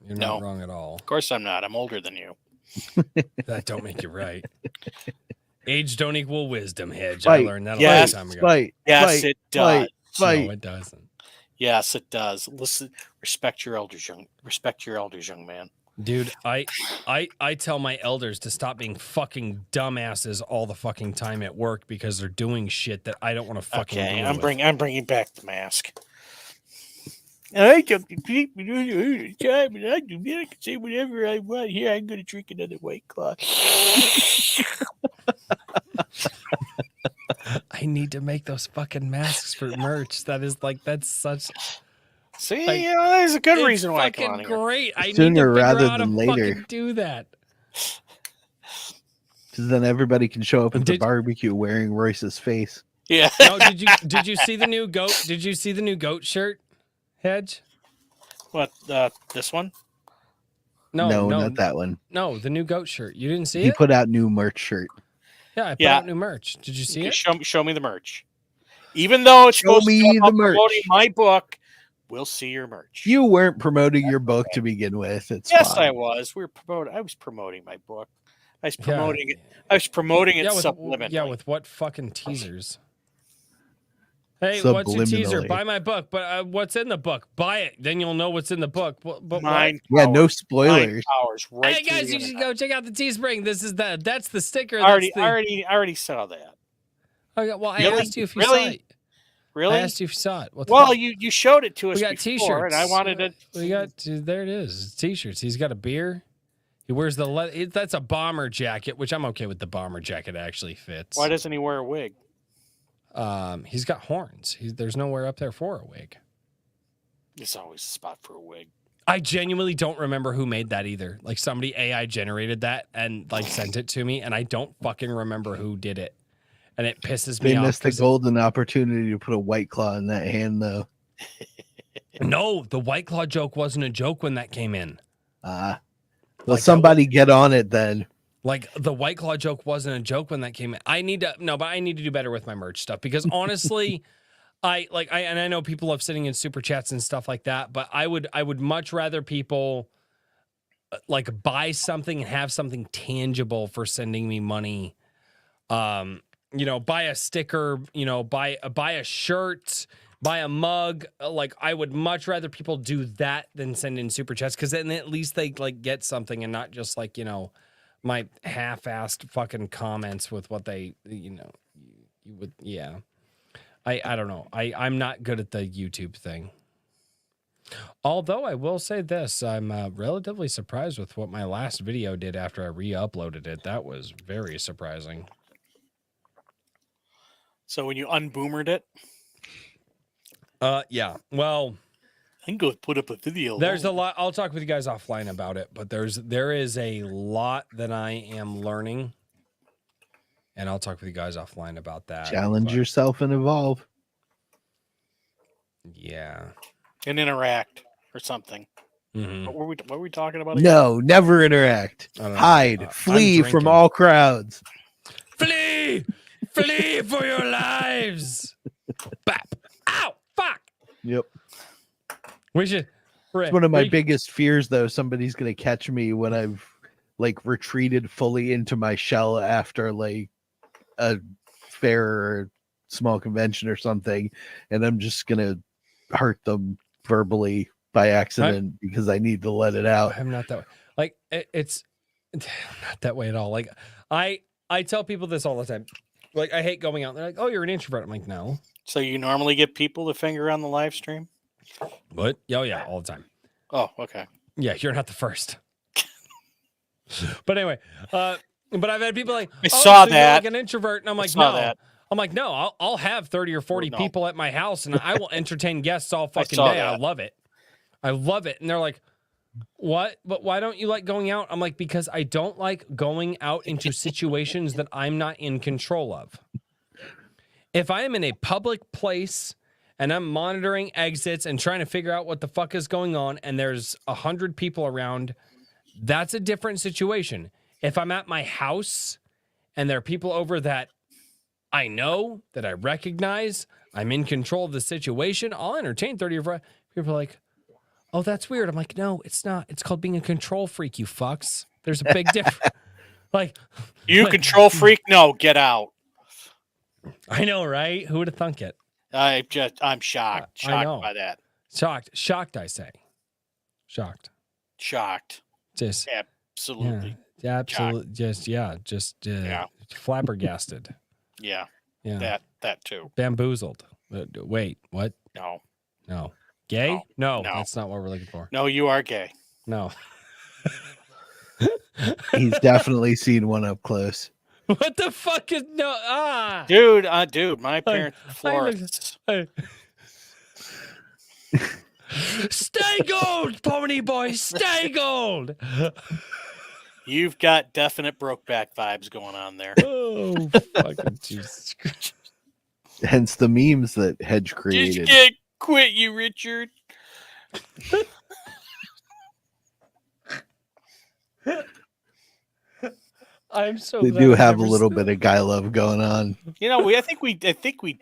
You're not wrong at all. Of course, I'm not. I'm older than you. That don't make you right. Age don't equal wisdom, Hedge. Fight. I learned that a long Yes. time ago. Fight. Yes, Fight. it does. Fight. No, it doesn't. Yes, it does. Listen, respect your elders, young man. Dude, I tell my elders to stop being fucking dumbasses all the fucking time at work because they're doing shit that I don't want to fucking Okay, deal I'm with. bringing back the mask. I don't compete with you time, and I can say whatever I want. Here, I'm going to drink another White Claw. I need to make those fucking masks for merch. That's such See, like, there's a good it's reason why I come fucking on here. great. I need to Sooner figure rather out how to than later. fucking do that. Because then everybody can show up at the Did- barbecue wearing Royce's face. Yeah. No, did you see the new goat? Did you see the new goat shirt, Hedge? What, this one? No, Not that one. No, the new goat shirt. You didn't see He it? put out new merch shirt. Yeah, I put Yeah. out new merch. Did you see Okay, it? show me the merch. Even though it's Show supposed to me be about the merch. promoting my book, we'll see your merch. You weren't promoting your book to begin with. It's Yes, fine. I was. I was promoting my book. I was Yeah. promoting it. I was promoting it with subliminally. with what fucking teasers? Hey, what's your teaser? Subliminally. Buy my book, but what's in the book? Buy it, then you'll know what's in the book. But Mind Yeah, no powers. spoilers. Mind powers. Right. Hey through guys, the you should internet. go check out the Teespring. That's the sticker. I That's already saw that. Okay, well, I Really? asked you if you Really? saw it. Really? I asked you if you saw it. What the Well, fuck? you showed it to us We got before, T-shirts. and I wanted to. We got there. It is. It's T-shirts. He's got a beer. He wears that's a bomber jacket, which I'm okay with. The bomber jacket actually fits. Why doesn't he wear a wig? He's got horns. There's nowhere up there for a wig. There's always a spot for a wig. I genuinely don't remember who made that either. Like somebody AI generated that and like sent it to me, and I don't fucking remember who did it. And it pisses me They off. missed the 'cause golden opportunity to put a White Claw in that hand, though. no, the White Claw joke wasn't a joke when that came in. Well, Like, that somebody get on it then. Like the White Claw joke wasn't a joke when that came in. I need to do better with my merch stuff because honestly, I know people love sitting in super chats and stuff like that, but I would much rather people like buy something and have something tangible for sending me money. Buy a sticker, buy a shirt, buy a mug. Like I would much rather people do that than send in super chats because then at least they like get something and not just like my half-assed fucking comments with what they you would. Yeah, I don't know. I'm not good at the YouTube thing. Although I will say this, I'm relatively surprised with what my last video did after I re-uploaded it. That was very surprising. So when you unboomered it, Yeah. Well, I'm going to put up a video. there's a lot. I'll talk with you guys offline about it, but there is a lot that I am learning, and I'll talk with you guys offline about that. Challenge but, yourself and evolve. Yeah. and interact or something. Mhm. What were we talking about? Again? No, never interact. I don't know. Hide. I'm Flee from drinking. all crowds. Flee! Flee for your lives! Bap! Ow! Fuck! Yep. We should. It's one of my biggest fears, though. Somebody's going to catch me when I've like retreated fully into my shell after like a fair or small convention or something, and I'm just gonna hurt them verbally by accident because I need to let it out. I'm not that way. Like it's not that way at all. Like I tell people this all the time. Like I hate going out. They're like, "Oh, you're an introvert." I'm like, "No." So you normally get people to finger on the live stream? What? Oh yeah, all the time. Oh, okay. Yeah, you're not the first. But anyway, but I've had people like, I "Oh, saw so you're that. like an introvert," and I'm like, saw "No." that. I'm like, "No, I'll have 30 or 40 No. people at my house, and I will entertain guests all fucking saw day. I that. love it. I love it." And they're like, "What? But why don't you like going out?" I'm like, "Because I don't like going out into situations that I'm not in control of. If I am in a public place and I'm monitoring exits and trying to figure out what the fuck is going on, and there's 100 people around, that's a different situation. If I'm at my house and there are people over that I know, that I recognize, I'm in control of the situation, I'll entertain 30 or 40 people. Are like, "Oh, that's weird." I'm like, "No, it's not. It's called being a control freak, you fucks. There's a big difference." Like, You like, control freak? No, get out. I know, right? Who would have thunk it? I'm shocked. I know. Shocked by that. Shocked, I say. Shocked. Shocked. Just, Absolutely. yeah, absolutely. Just flabbergasted. Yeah. Yeah. That too. Bamboozled. Wait, what? No. Gay? No, No. that's not what we're looking for. No, you are gay. No. He's definitely seen one up close. What the fuck is Dude, my parents are florists. Stay gold, pony boy, stay gold. You've got definite Brokeback vibes going on there. Oh, fucking Jesus Christ. Hence the memes that Hedge Just created. can't quit, you Richard. I'm so They glad do I've have a never little seen- bit of guy love going on. You know, I think we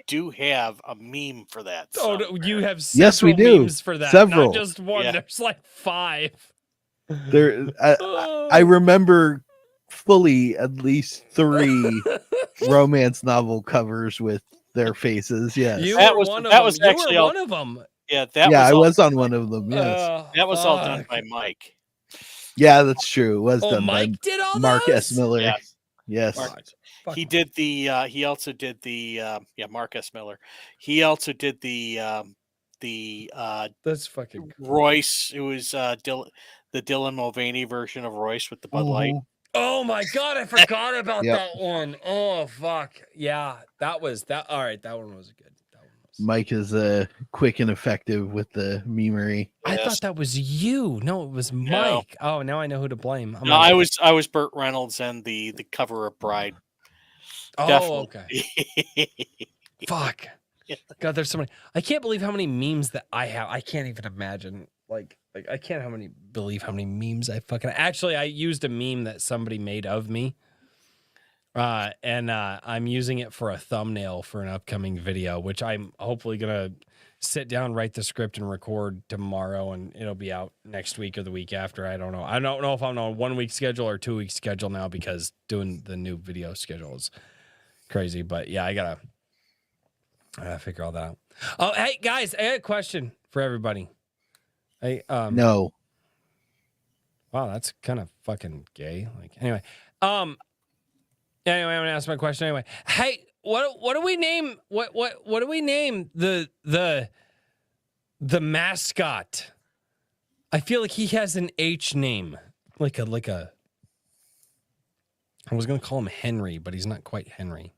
do have a meme for that. Oh, no, somewhere. you have Yes, we several do. memes for that. Several. Not just one. Yeah. There's like 5. There, I remember fully at least 3 romance novel covers with their faces. Yes. You That were was- one of that them. was You were actually all- one of them. Yeah, I all was done on one by- of them. Yes. That was all done by Mike. Yeah, that's true. It was Oh, done by Mike did all Mark those? S. Miller. Yes. Yes. Mark- Fuck He Mike. did the. He also did the. Mark S. Miller. He also did the. That's fucking. Royce. It was the Dylan Mulvaney version of Royce with the Bud Light. Mhm. Oh my god, I forgot about Yep. that one. Oh fuck. Yeah, that was that. All right, that one was good. That one was. Mike is quick and effective with the memery. I Yes. thought that was you. No, it was No. Mike. Oh, now I know who to blame. I'm No, like, I was Burt Reynolds and the cover of Bride. Oh, Definitely. okay. Fuck. God, there's so many. I can't believe how many memes that I have. I can't even imagine. Like I can't believe how many memes I fucking. Actually, I used a meme that somebody made of me, and I'm using it for a thumbnail for an upcoming video, which I'm hopefully gonna sit down, write the script, and record tomorrow, and it'll be out next week or the week after. I don't know. I don't know if I'm on a 1-week schedule or 2-week schedule now because doing the new video schedule is crazy. But yeah, I gotta figure all that out. Oh, hey guys, I got a question for everybody. Hey, No. wow, that's kind of fucking gay. Like, anyway, I'm gonna ask my question anyway. Hey, what do we name what do we name the mascot? I feel like he has an H name, like a. I was gonna call him Henry, but he's not quite Henry.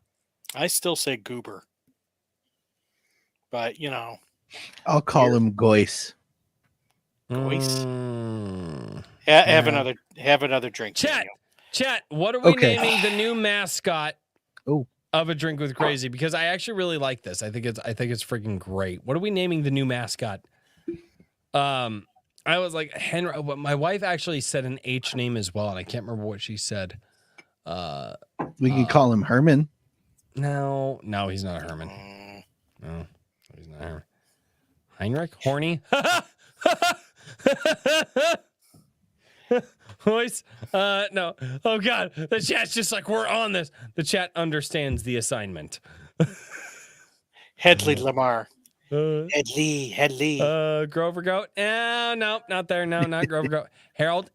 I still say Goober, but I'll call him Goyce. Voice. Mm. have Yeah. another drink. Chat, Daniel. what are we Okay. naming the new mascot Oh. of A Drink with Crazy? Because I actually really like this. I think it's freaking great. What are we naming the new mascot? I was like Henry. My wife actually said an H name as well, and I can't remember what she said. We can call him Herman. No, he's not a Herman. Mm, No, he's not a Herman. Heinrich? Horny? Voice? No. Oh God, the chat's just like we're on this. The chat understands the assignment. Headley Lamar. Uh, Headley. Grover Goat? No, not there. No, not Grover Goat. Harold?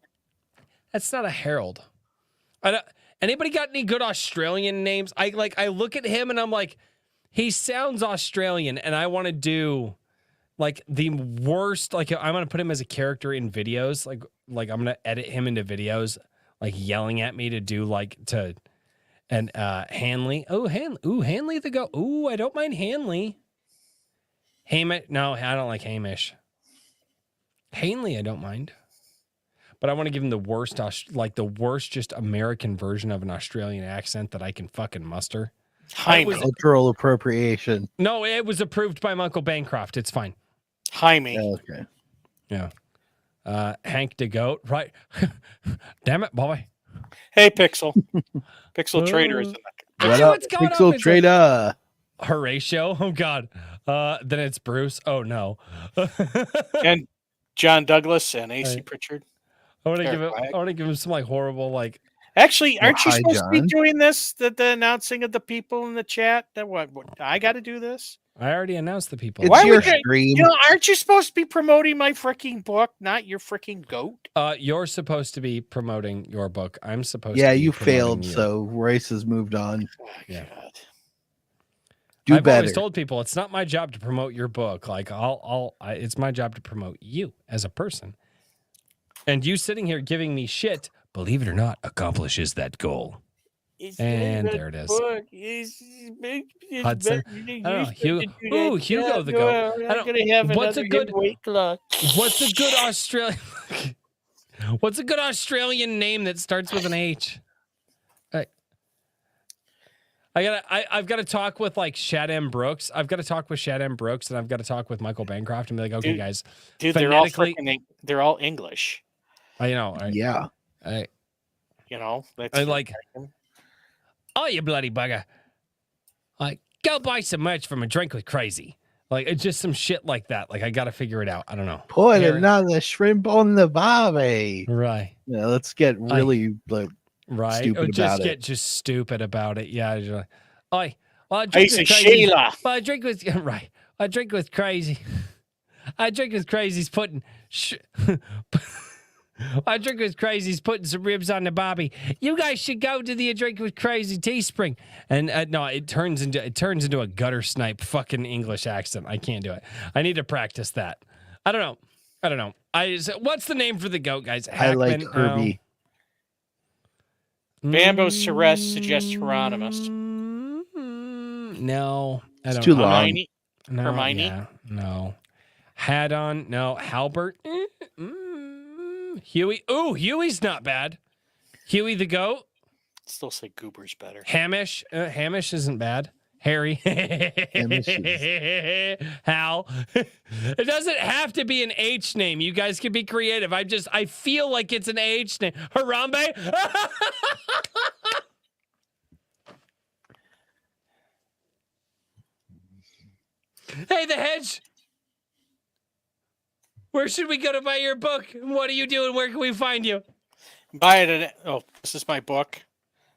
That's not a Harold. I don't, anybody got any good Australian names? I look at him and I'm like, he sounds Australian, and I want to do like the worst. Like I'm gonna put him as a character in videos. Like I'm gonna edit him into videos, like yelling at me to do and Hanley. Oh, Hanley the Goat. Ooh, I don't mind Hanley. Hamish. No, I don't like Hamish. Hanley, I don't mind. But I want to give him the worst just American version of an Australian accent that I can fucking muster. Jaime. Cultural appropriation. No, it was approved by Michael Bancroft. It's fine. Jaime. Okay. Yeah. Hank the Goat. Right. Damn it, boy. Hey, Pixel. Pixel Trader is in the What up, what's going on Pixel with Trader? Horatio. Oh, God. Then it's Bruce. Oh, no. and John Douglas and AC Hey. Pritchard. I want to Eric Wag. give him some like horrible like. Actually, aren't you hi, supposed to be John. doing this? The announcing of the people in the chat. That what I got to do this? I already announced the people. It's Why are we your doing- stream. You know, aren't you supposed to be promoting my freaking book, not your freaking goat? You're supposed to be promoting your book. I'm supposed. Yeah, to be you promoting failed, you. so Royce has moved on. Oh, Yeah. God. Do I've better. always told people it's not my job to promote your book. Like it's my job to promote you as a person. And you sitting here giving me shit, believe it or not, accomplishes that goal. And there it is. Hudson. I don't know. Hugo the Goat. I don't- what's a good Australian? What's a good Australian name that starts with an H? I've got to talk with like Shad M. Brooks. I've got to talk with Shad M. Brooks, and I've got to talk with Michael Bancroft and be like, okay, guys, Dude, phonetically- they're all English. I know. Yeah. You know, that's I like. Oh, you bloody bugger! Like, go buy some merch from A Drink with Crazy. Like, it's just some shit like that. Like, I got to figure it out. I don't know. Put Harry. another shrimp on the barbie. Right. Yeah, let's get really like Right. stupid Or just about get it. just stupid about it. Yeah. Just like, oi. Well, I I drink say with crazy. Sheila. Well, I drink with right. I drink with crazy. I drink with crazy's putting. I drink with crazy's putting some ribs on the barbie. You guys should go to the Drink with Crazy Teespring. And no, it turns into a gutter snipe fucking English accent. I can't do it. I need to practice that. I don't know. What's the name for the goat, guys? I like Hackman? Herbie. Bamboo Ceres suggests Hieronymus. No, I It's don't too know. long. Hermione. No, Hermione? yeah, no. Had on, no. Halbert. Huey. Ooh, Huey's not bad. Huey the goat. Still say Goober's better. Hamish. Hamish isn't bad. Harry. Hamish Hal. It doesn't have to be an H name. You guys can be creative. I feel like it's an H name. Harambe. Hey, the hedge. Where should we go to buy your book? What are you doing? Where can we find you? Buy it at this is my book.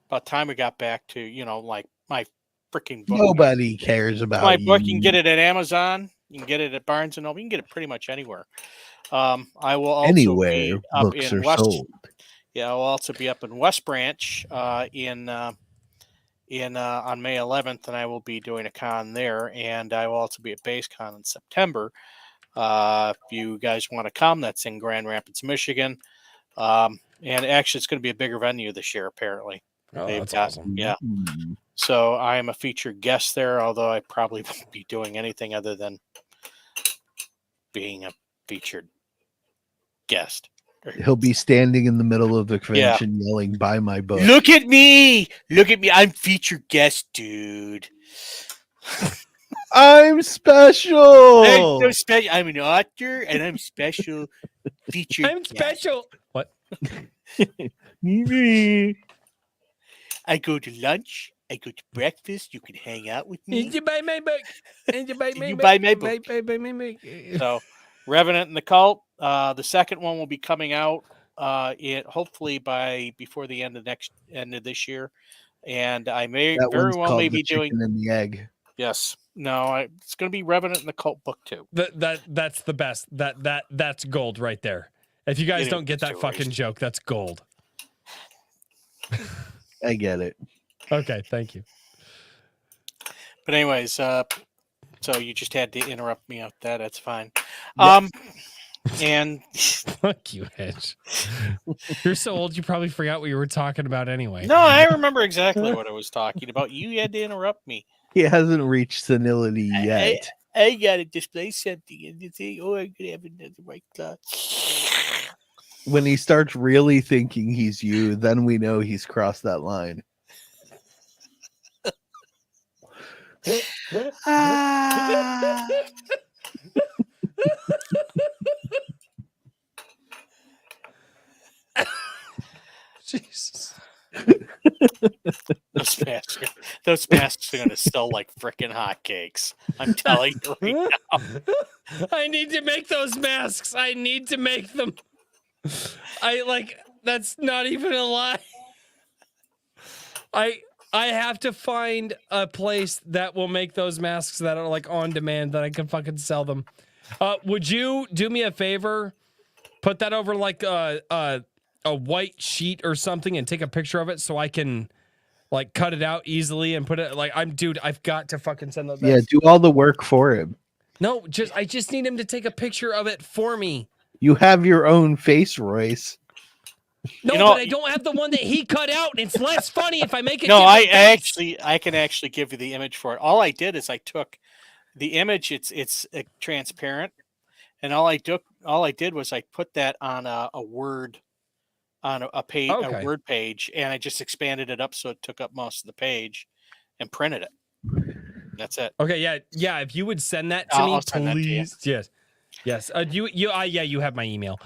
About time we got back to, like my freaking book. Nobody cares about My you. book, you can get it at Amazon. You can get it at Barnes and Noble. You can get it pretty much anywhere. I will also Anywhere be up books in are West. sold. Yeah, I'll also be up in West Branch on May 11th, and I will be doing a con there. And I will also be at BaseCon in September. If you guys want to come, that's in Grand Rapids, Michigan. And actually, it's going to be a bigger venue this year, apparently. Oh, They've that's got- awesome. Yeah. Mm. So I am a featured guest there, although I probably won't be doing anything other than being a featured guest. He'll be standing in the middle of the convention yelling, "Buy my book." Look at me! Look at me! I'm featured guest, dude. I'm special. I'm so special. I'm an author, and I'm special. Featured. I'm guest. special. What? I go to lunch. I go to breakfast. You can hang out with me. Did you buy my book? Did you buy Did my you book? buy my book? Buy my book. So, Revenant and the Cult. The second one will be coming out it hopefully before the end of this year, and I may That very one's well called may The be doing. Chicken and the Egg. Yes, no, it's going to be Revenant and the Cult book too. That's the best. That's gold right there. If you guys It don't is get that fucking erased. joke, that's gold. I get it. Okay, thank you. But anyways, so you just had to interrupt me with that. That's fine. Yes. And Fuck you, Hedge. You're so old, you probably forgot what you were talking about anyway. no, I remember exactly what I was talking about. You had to interrupt me. He hasn't reached senility yet. I gotta display something and you say, "Oh, I'm gonna have another white claw." When he starts really thinking he's you, then we know he's crossed that line. Jesus. Those masks are gonna sell like freaking hotcakes. I'm telling you right now. I need to make those masks. I need to make them. That's not even a lie. I have to find a place that will make those masks that are like on demand that I can fucking sell them. Would you do me a favor? Put that over like a white sheet or something and take a picture of it so I can like cut it out easily and put it like I've got to fucking send those. Yeah, do all the work for him. No, I just need him to take a picture of it for me. You have your own face, Royce. No, but I don't have the one that he cut out, and it's less funny if I make it. No, I can actually give you the image for it. All I did is I took the image. It's transparent, and all I did was I put that on a Word, on a page, a Word page, and I just expanded it up so it took up most of the page, and printed it. That's it. Okay, yeah. If you would send that to me, please. Yes. You have my email.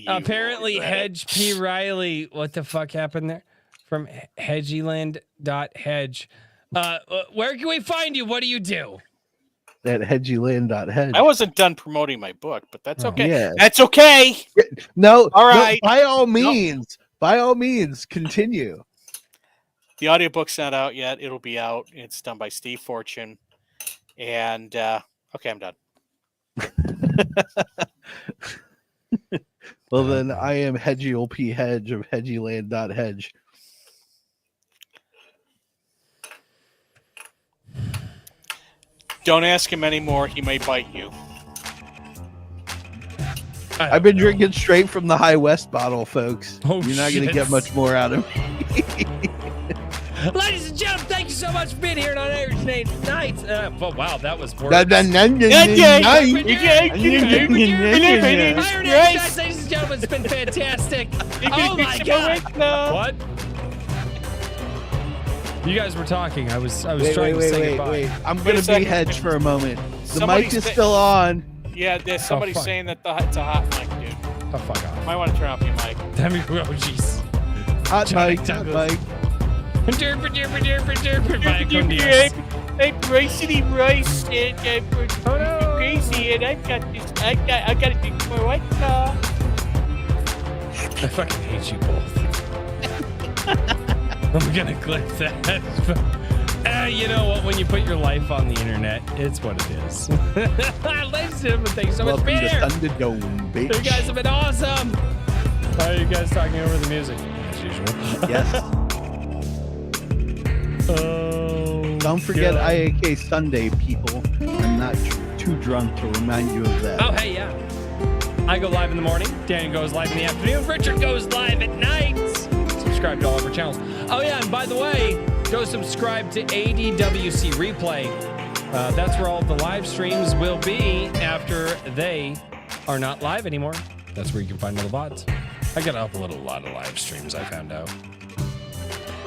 Apparently, Hedge P. Riley. What the fuck happened there? From hedgyland.hedge. Where can we find you? What do you do? At hedgyland.hedge. I wasn't done promoting my book, but that's okay. Yeah. That's okay. No, all right. No, by all means, continue. The audiobook's not out yet. It'll be out. It's done by Steve Fortune. And okay, I'm done. Well, then I am Hedgiel P. Hedge of hedgyland.hedge. Don't ask him anymore. He may bite you. I've been drinking straight from the High West bottle, folks. Oh, you're not going to get much more out of me. Ladies and gentlemen, thank you so much for being here on Irish Nights. Wow, that was words. Iron Nights, ladies and gentlemen, it's been fantastic. Oh my god! What? You guys were talking. I was trying to say goodbye. Wait. I'm going to be Hedge for a moment. The mic is still on. Yeah, there's somebody saying that it's a hot mic, dude. Oh, fuck off. Might want to turn off your mic. Oh, jeez. Hot mic. I'm Royce Royce, and I'm crazy, and I got to drink more White Claw. I fucking hate you both. I'm gonna click that. You know what? When you put your life on the internet, it's what it is. Ladies and gentlemen, thanks so much for being here. Thunderdome, bitch. You guys have been awesome. Why are you guys talking over the music as usual? Yes. Oh, don't forget IAK Sunday, people. I'm not too drunk to remind you of that. Oh, hey, yeah. I go live in the morning. Dan goes live in the afternoon. Richard goes live at night. Subscribe to all of our channels. Oh, yeah, and by the way, go subscribe to ADWC Replay. That's where all the live streams will be after they are not live anymore. That's where you can find all the VODs. I got to upload a lot of live streams, I found out.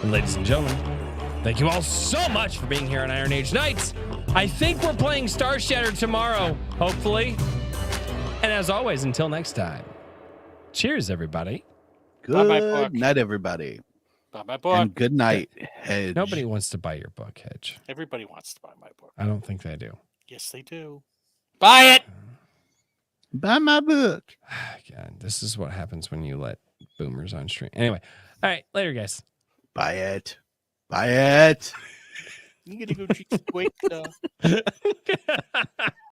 And ladies and gentlemen, thank you all so much for being here on Iron Age Nights. I think we're playing Star Shattered tomorrow, hopefully. And as always, until next time, cheers, everybody. Good night, everybody. Buy my book. And good night, Hedge. Nobody wants to buy your book, Hedge. Everybody wants to buy my book. I don't think they do. Yes, they do. Buy it. Buy my book. God, this is what happens when you let boomers on stream. Anyway, all right, later, guys. Buy it. Buy it. You gotta go drink some quick stuff.